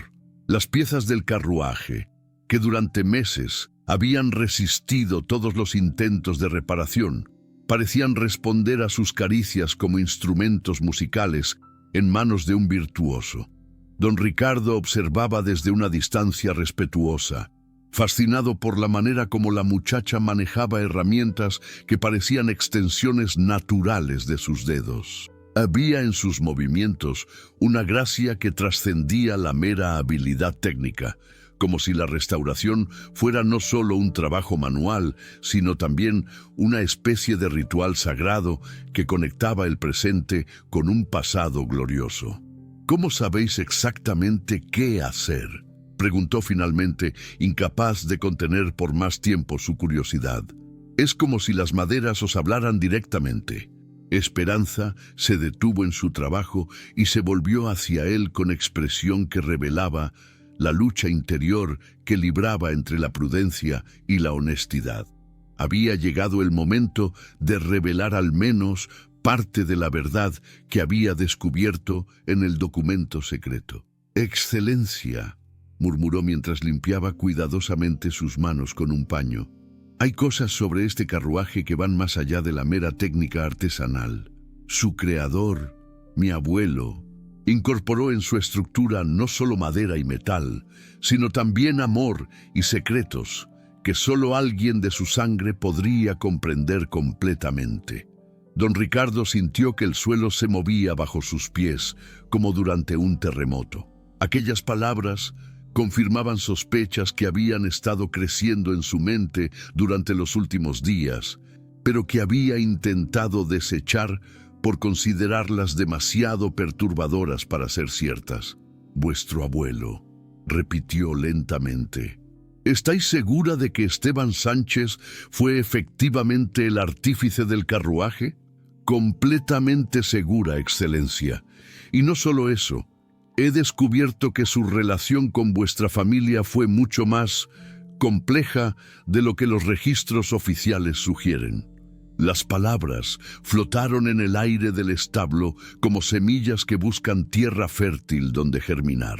Las piezas del carruaje, que durante meses habían resistido todos los intentos de reparación, parecían responder a sus caricias como instrumentos musicales en manos de un virtuoso. Don Ricardo observaba desde una distancia respetuosa, fascinado por la manera como la muchacha manejaba herramientas que parecían extensiones naturales de sus dedos. Había en sus movimientos una gracia que trascendía la mera habilidad técnica, como si la restauración fuera no solo un trabajo manual, sino también una especie de ritual sagrado que conectaba el presente con un pasado glorioso. «¿Cómo sabéis exactamente qué hacer?», preguntó finalmente, incapaz de contener por más tiempo su curiosidad. «Es como si las maderas os hablaran directamente». Esperanza se detuvo en su trabajo y se volvió hacia él con expresión que revelaba la lucha interior que libraba entre la prudencia y la honestidad. Había llegado el momento de revelar al menos parte de la verdad que había descubierto en el documento secreto. «Excelencia», murmuró mientras limpiaba cuidadosamente sus manos con un paño. «Hay cosas sobre este carruaje que van más allá de la mera técnica artesanal. Su creador, mi abuelo, incorporó en su estructura no solo madera y metal, sino también amor y secretos que solo alguien de su sangre podría comprender completamente». Don Ricardo sintió que el suelo se movía bajo sus pies, como durante un terremoto. Aquellas palabras confirmaban sospechas que habían estado creciendo en su mente durante los últimos días, pero que había intentado desechar por considerarlas demasiado perturbadoras para ser ciertas. «Vuestro abuelo», repitió lentamente. «¿Estáis segura de que Esteban Sánchez fue efectivamente el artífice del carruaje?» «Completamente segura, Excelencia. Y no solo eso, he descubierto que su relación con vuestra familia fue mucho más compleja de lo que los registros oficiales sugieren». Las palabras flotaron en el aire del establo como semillas que buscan tierra fértil donde germinar.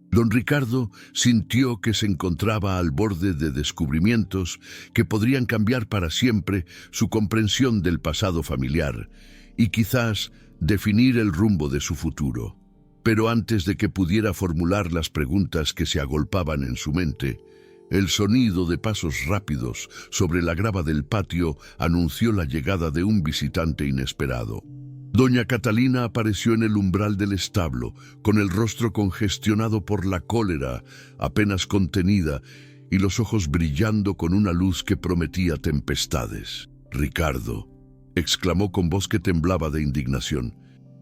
Don Ricardo sintió que se encontraba al borde de descubrimientos que podrían cambiar para siempre su comprensión del pasado familiar y quizás definir el rumbo de su futuro. Pero antes de que pudiera formular las preguntas que se agolpaban en su mente, el sonido de pasos rápidos sobre la grava del patio anunció la llegada de un visitante inesperado. Doña Catalina apareció en el umbral del establo, con el rostro congestionado por la cólera, apenas contenida, y los ojos brillando con una luz que prometía tempestades. «Ricardo», exclamó con voz que temblaba de indignación,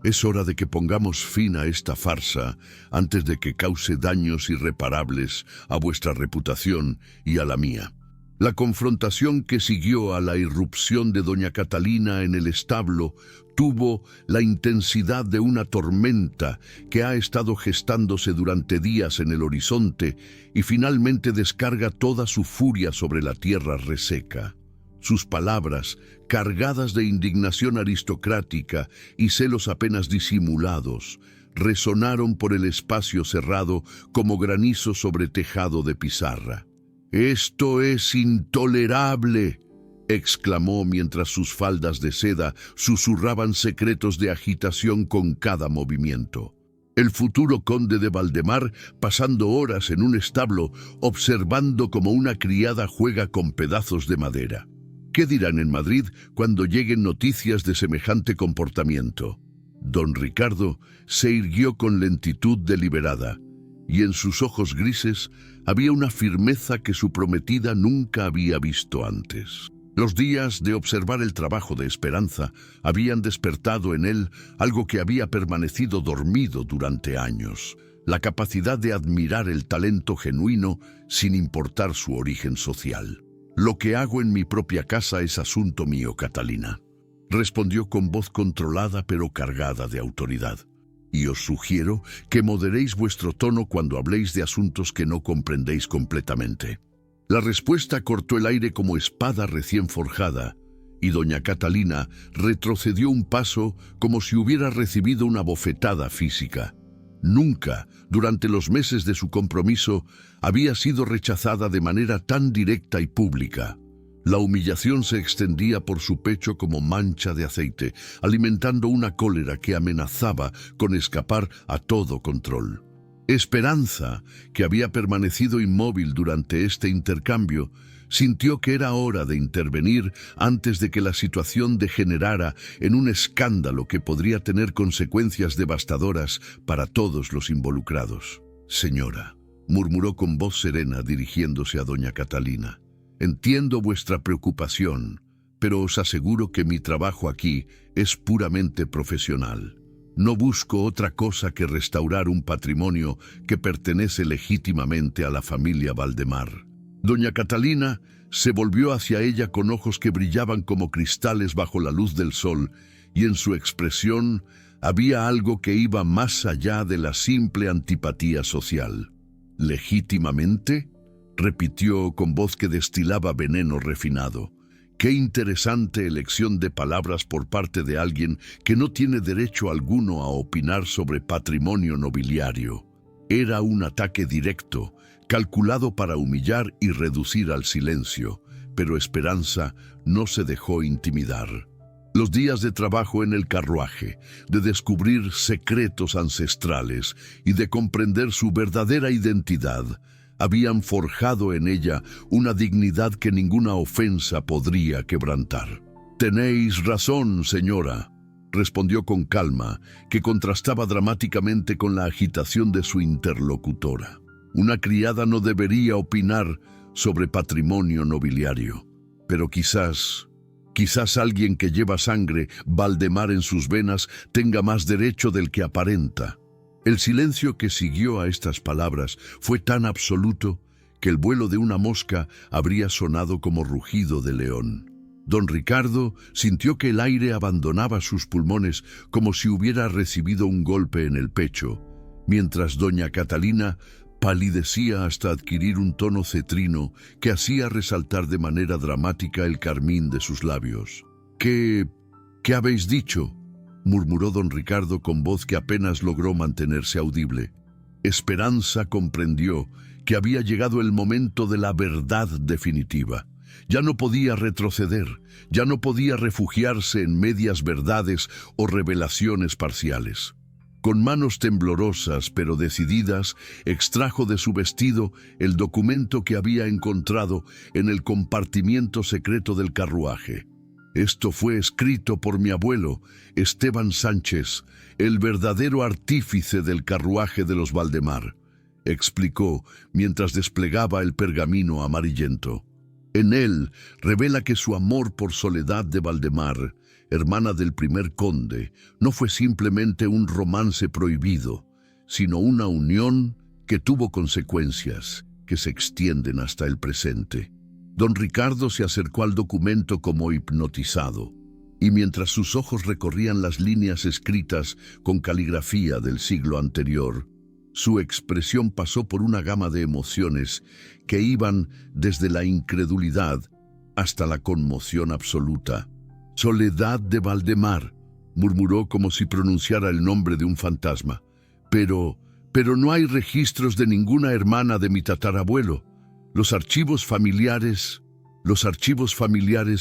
«es hora de que pongamos fin a esta farsa antes de que cause daños irreparables a vuestra reputación y a la mía». La confrontación que siguió a la irrupción de doña Catalina en el establo tuvo la intensidad de una tormenta que ha estado gestándose durante días en el horizonte y finalmente descarga toda su furia sobre la tierra reseca. Sus palabras, cargadas de indignación aristocrática y celos apenas disimulados, resonaron por el espacio cerrado como granizo sobre tejado de pizarra. «¡Esto es intolerable!», exclamó mientras sus faldas de seda susurraban secretos de agitación con cada movimiento. El futuro conde de Valdemar, pasando horas en un establo, observando cómo una criada juega con pedazos de madera. ¿Qué dirán en Madrid cuando lleguen noticias de semejante comportamiento? Don Ricardo se irguió con lentitud deliberada, y en sus ojos grises había una firmeza que su prometida nunca había visto antes. Los días de observar el trabajo de Esperanza habían despertado en él algo que había permanecido dormido durante años: la capacidad de admirar el talento genuino sin importar su origen social. «Lo que hago en mi propia casa es asunto mío, Catalina», respondió con voz controlada pero cargada de autoridad. «Y os sugiero que moderéis vuestro tono cuando habléis de asuntos que no comprendéis completamente». La respuesta cortó el aire como espada recién forjada, y doña Catalina retrocedió un paso como si hubiera recibido una bofetada física. Nunca, durante los meses de su compromiso, había sido rechazada de manera tan directa y pública. La humillación se extendía por su pecho como mancha de aceite, alimentando una cólera que amenazaba con escapar a todo control. Esperanza, que había permanecido inmóvil durante este intercambio, sintió que era hora de intervenir antes de que la situación degenerara en un escándalo que podría tener consecuencias devastadoras para todos los involucrados. «Señora», murmuró con voz serena dirigiéndose a doña Catalina, «entiendo vuestra preocupación, pero os aseguro que mi trabajo aquí es puramente profesional. No busco otra cosa que restaurar un patrimonio que pertenece legítimamente a la familia Valdemar». Doña Catalina se volvió hacia ella con ojos que brillaban como cristales bajo la luz del sol, y en su expresión había algo que iba más allá de la simple antipatía social. «¿Legítimamente?», repitió con voz que destilaba veneno refinado. «Qué interesante elección de palabras por parte de alguien que no tiene derecho alguno a opinar sobre patrimonio nobiliario». Era un ataque directo, calculado para humillar y reducir al silencio, pero Esperanza no se dejó intimidar. Los días de trabajo en el carruaje, de descubrir secretos ancestrales y de comprender su verdadera identidad, habían forjado en ella una dignidad que ninguna ofensa podría quebrantar. «Tenéis razón, señora», respondió con calma, que contrastaba dramáticamente con la agitación de su interlocutora. «Una criada no debería opinar sobre patrimonio nobiliario, pero quizás alguien que lleva sangre Valdemar en sus venas tenga más derecho del que aparenta». El silencio que siguió a estas palabras fue tan absoluto que el vuelo de una mosca habría sonado como rugido de león. Don Ricardo sintió que el aire abandonaba sus pulmones como si hubiera recibido un golpe en el pecho, mientras doña Catalina palidecía hasta adquirir un tono cetrino que hacía resaltar de manera dramática el carmín de sus labios. ¿Qué habéis dicho?», murmuró don Ricardo con voz que apenas logró mantenerse audible. Esperanza comprendió que había llegado el momento de la verdad definitiva. Ya no podía retroceder, ya no podía refugiarse en medias verdades o revelaciones parciales. Con manos temblorosas pero decididas, extrajo de su vestido el documento que había encontrado en el compartimiento secreto del carruaje. «Esto fue escrito por mi abuelo, Esteban Sánchez, el verdadero artífice del carruaje de los Valdemar», explicó mientras desplegaba el pergamino amarillento. En él revela que su amor por Soledad de Valdemar, hermana del primer conde, no fue simplemente un romance prohibido, sino una unión que tuvo consecuencias que se extienden hasta el presente. Don Ricardo se acercó al documento como hipnotizado, y mientras sus ojos recorrían las líneas escritas con caligrafía del siglo anterior, su expresión pasó por una gama de emociones que iban desde la incredulidad hasta la conmoción absoluta. «Soledad de Valdemar», murmuró como si pronunciara el nombre de un fantasma. Pero no hay registros de ninguna hermana de mi tatarabuelo. Los archivos familiares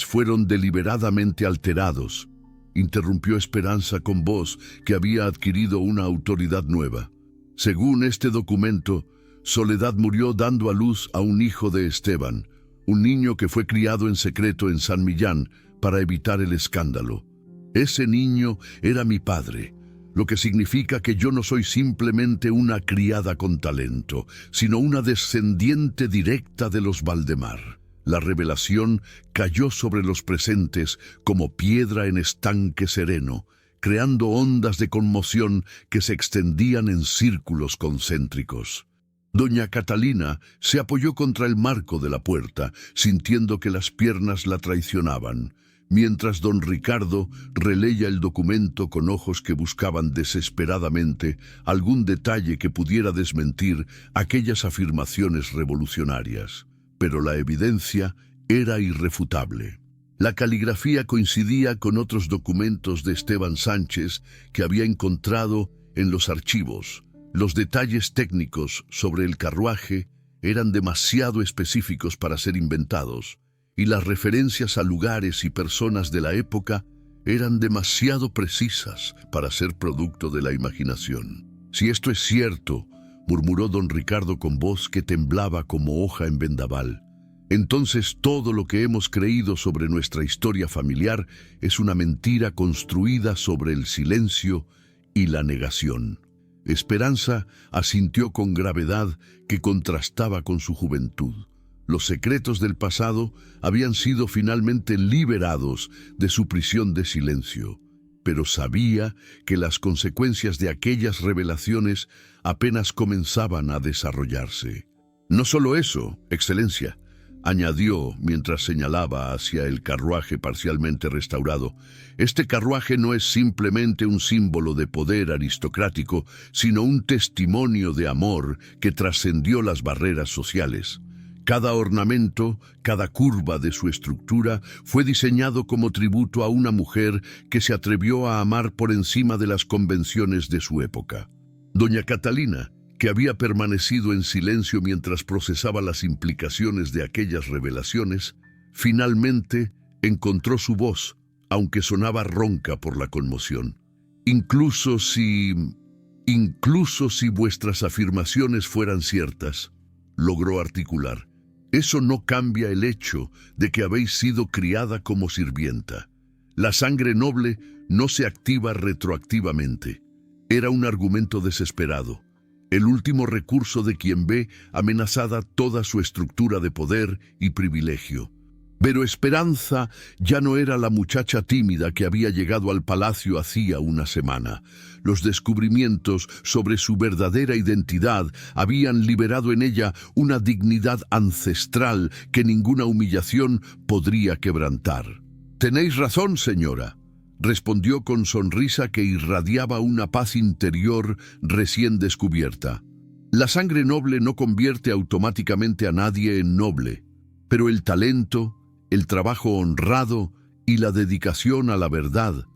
fueron deliberadamente alterados, interrumpió Esperanza con voz que había adquirido una autoridad nueva. Según este documento, Soledad murió dando a luz a un hijo de Esteban, un niño que fue criado en secreto en San Millán para evitar el escándalo. Ese niño era mi padre, lo que significa que yo no soy simplemente una criada con talento, sino una descendiente directa de los Valdemar. La revelación cayó sobre los presentes como piedra en estanque sereno, creando ondas de conmoción que se extendían en círculos concéntricos. Doña Catalina se apoyó contra el marco de la puerta, sintiendo que las piernas la traicionaban, mientras don Ricardo releía el documento con ojos que buscaban desesperadamente algún detalle que pudiera desmentir aquellas afirmaciones revolucionarias. Pero la evidencia era irrefutable. La caligrafía coincidía con otros documentos de Esteban Sánchez que había encontrado en los archivos. Los detalles técnicos sobre el carruaje eran demasiado específicos para ser inventados, y las referencias a lugares y personas de la época eran demasiado precisas para ser producto de la imaginación. Si esto es cierto, murmuró don Ricardo con voz que temblaba como hoja en vendaval, entonces todo lo que hemos creído sobre nuestra historia familiar es una mentira construida sobre el silencio y la negación. Esperanza asintió con gravedad que contrastaba con su juventud. Los secretos del pasado habían sido finalmente liberados de su prisión de silencio, pero sabía que las consecuencias de aquellas revelaciones apenas comenzaban a desarrollarse. No solo eso, Excelencia, añadió mientras señalaba hacia el carruaje parcialmente restaurado. Este carruaje no es simplemente un símbolo de poder aristocrático, sino un testimonio de amor que trascendió las barreras sociales. Cada ornamento, cada curva de su estructura fue diseñado como tributo a una mujer que se atrevió a amar por encima de las convenciones de su época. Doña Catalina, que había permanecido en silencio mientras procesaba las implicaciones de aquellas revelaciones, finalmente encontró su voz, aunque sonaba ronca por la conmoción. Incluso si vuestras afirmaciones fueran ciertas, logró articular, eso no cambia el hecho de que habéis sido criada como sirvienta. La sangre noble no se activa retroactivamente. Era un argumento desesperado, el último recurso de quien ve amenazada toda su estructura de poder y privilegio. Pero Esperanza ya no era la muchacha tímida que había llegado al palacio hacía una semana. Los descubrimientos sobre su verdadera identidad habían liberado en ella una dignidad ancestral que ninguna humillación podría quebrantar. «Tenéis razón, señora», respondió con sonrisa que irradiaba una paz interior recién descubierta. «La sangre noble no convierte automáticamente a nadie en noble, pero el talento, el trabajo honrado y la dedicación a la verdad,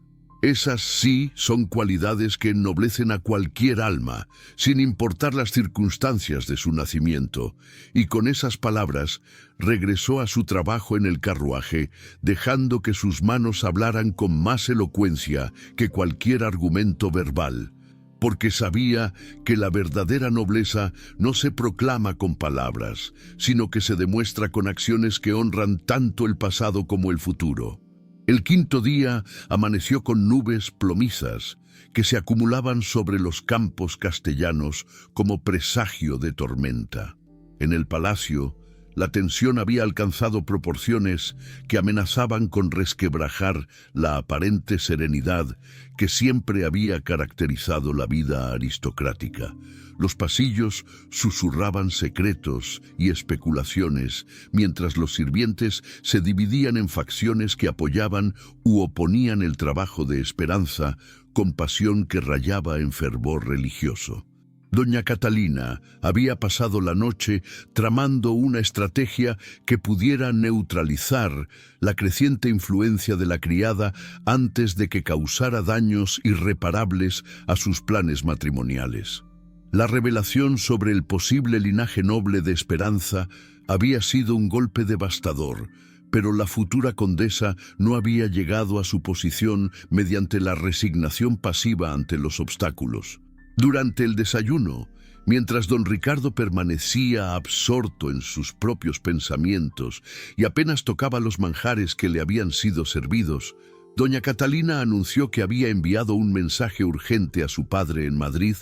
esas sí son cualidades que ennoblecen a cualquier alma, sin importar las circunstancias de su nacimiento». Y con esas palabras regresó a su trabajo en el carruaje, dejando que sus manos hablaran con más elocuencia que cualquier argumento verbal, porque sabía que la verdadera nobleza no se proclama con palabras, sino que se demuestra con acciones que honran tanto el pasado como el futuro. El quinto día amaneció con nubes plomizas que se acumulaban sobre los campos castellanos como presagio de tormenta. En el palacio, la tensión había alcanzado proporciones que amenazaban con resquebrajar la aparente serenidad que siempre había caracterizado la vida aristocrática. Los pasillos susurraban secretos y especulaciones, mientras los sirvientes se dividían en facciones que apoyaban u oponían el trabajo de Esperanza con pasión que rayaba en fervor religioso. Doña Catalina había pasado la noche tramando una estrategia que pudiera neutralizar la creciente influencia de la criada antes de que causara daños irreparables a sus planes matrimoniales. La revelación sobre el posible linaje noble de Esperanza había sido un golpe devastador, pero la futura condesa no había llegado a su posición mediante la resignación pasiva ante los obstáculos. Durante el desayuno, mientras don Ricardo permanecía absorto en sus propios pensamientos y apenas tocaba los manjares que le habían sido servidos, doña Catalina anunció que había enviado un mensaje urgente a su padre en Madrid,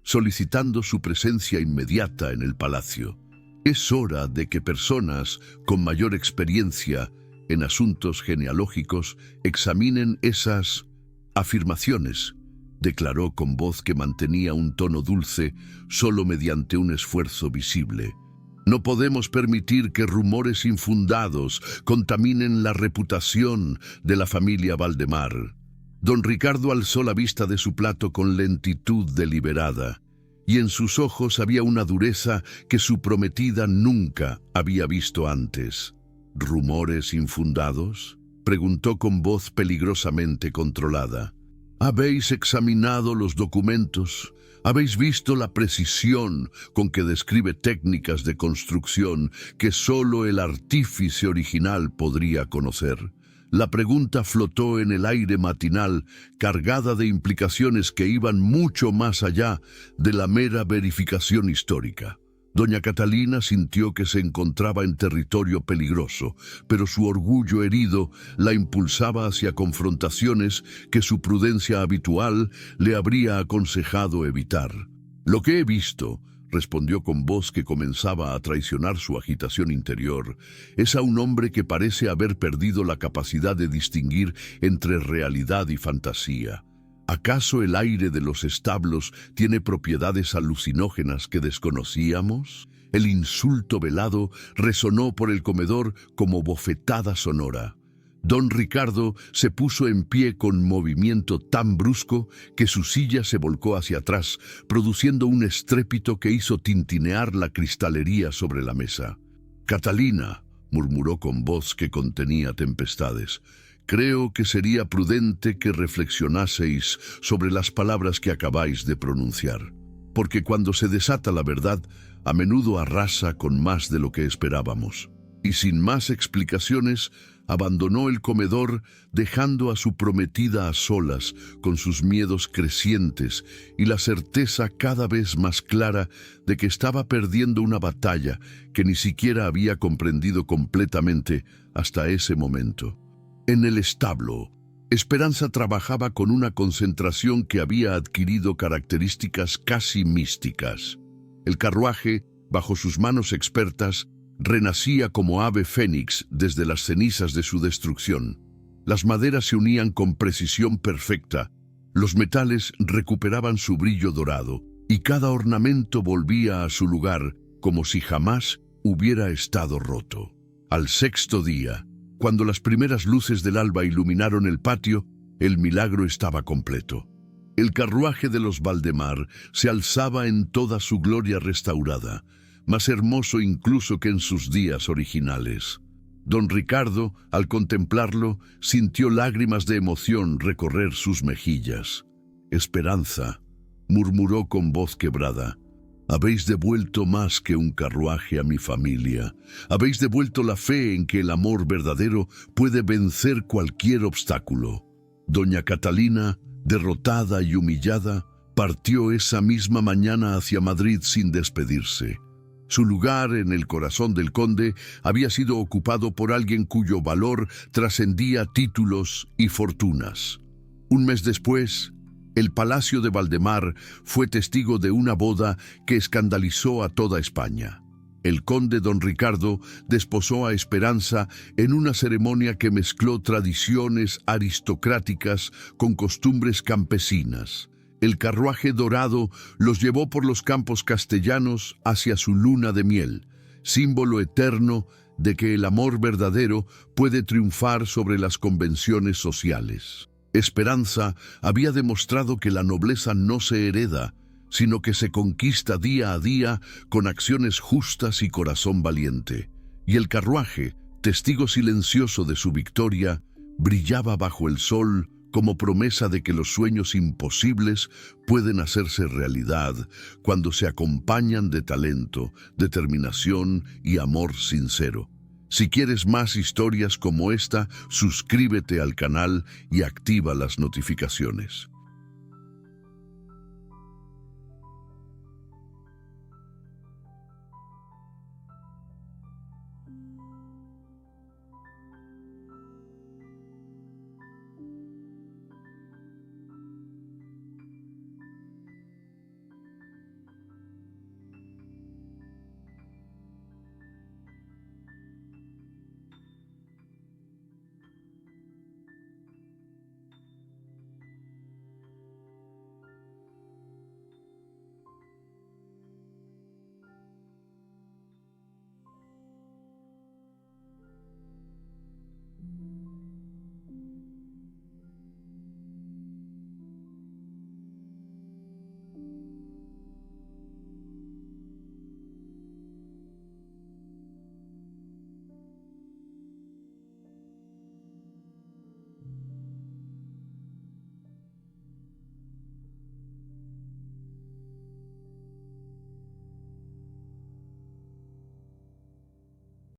solicitando su presencia inmediata en el palacio. Es hora de que personas con mayor experiencia en asuntos genealógicos examinen esas afirmaciones, declaró con voz que mantenía un tono dulce solo mediante un esfuerzo visible. No podemos permitir que rumores infundados contaminen la reputación de la familia Valdemar. Don Ricardo alzó la vista de su plato con lentitud deliberada, y en sus ojos había una dureza que su prometida nunca había visto antes. ¿Rumores infundados?, preguntó con voz peligrosamente controlada. ¿Habéis examinado los documentos? ¿Habéis visto la precisión con que describe técnicas de construcción que solo el artífice original podría conocer? La pregunta flotó en el aire matinal, cargada de implicaciones que iban mucho más allá de la mera verificación histórica. Doña Catalina sintió que se encontraba en territorio peligroso, pero su orgullo herido la impulsaba hacia confrontaciones que su prudencia habitual le habría aconsejado evitar. «Lo que he visto», respondió con voz que comenzaba a traicionar su agitación interior, «es a un hombre que parece haber perdido la capacidad de distinguir entre realidad y fantasía. ¿Acaso el aire de los establos tiene propiedades alucinógenas que desconocíamos?» El insulto velado resonó por el comedor como bofetada sonora. Don Ricardo se puso en pie con movimiento tan brusco que su silla se volcó hacia atrás, produciendo un estrépito que hizo tintinear la cristalería sobre la mesa. «Catalina», murmuró con voz que contenía tempestades, «creo que sería prudente que reflexionaseis sobre las palabras que acabáis de pronunciar, porque cuando se desata la verdad, a menudo arrasa con más de lo que esperábamos». Y sin más explicaciones, abandonó el comedor, dejando a su prometida a solas con sus miedos crecientes y la certeza cada vez más clara de que estaba perdiendo una batalla que ni siquiera había comprendido completamente hasta ese momento. En el establo, Esperanza trabajaba con una concentración que había adquirido características casi místicas. El carruaje, bajo sus manos expertas, renacía como ave fénix desde las cenizas de su destrucción. Las maderas se unían con precisión perfecta, los metales recuperaban su brillo dorado, y cada ornamento volvía a su lugar como si jamás hubiera estado roto. Al sexto día, cuando las primeras luces del alba iluminaron el patio, el milagro estaba completo. El carruaje de los Valdemar se alzaba en toda su gloria restaurada, más hermoso incluso que en sus días originales. Don Ricardo, al contemplarlo, sintió lágrimas de emoción recorrer sus mejillas. «Esperanza», murmuró con voz quebrada, «habéis devuelto más que un carruaje a mi familia. Habéis devuelto la fe en que el amor verdadero puede vencer cualquier obstáculo». Doña Catalina, derrotada y humillada, partió esa misma mañana hacia Madrid sin despedirse. Su lugar en el corazón del conde había sido ocupado por alguien cuyo valor trascendía títulos y fortunas. Un mes después, el Palacio de Valdemar fue testigo de una boda que escandalizó a toda España. El conde don Ricardo desposó a Esperanza en una ceremonia que mezcló tradiciones aristocráticas con costumbres campesinas. El carruaje dorado los llevó por los campos castellanos hacia su luna de miel, símbolo eterno de que el amor verdadero puede triunfar sobre las convenciones sociales. Esperanza había demostrado que la nobleza no se hereda, sino que se conquista día a día con acciones justas y corazón valiente. Y el carruaje, testigo silencioso de su victoria, brillaba bajo el sol como promesa de que los sueños imposibles pueden hacerse realidad cuando se acompañan de talento, determinación y amor sincero. Si quieres más historias como esta, suscríbete al canal y activa las notificaciones.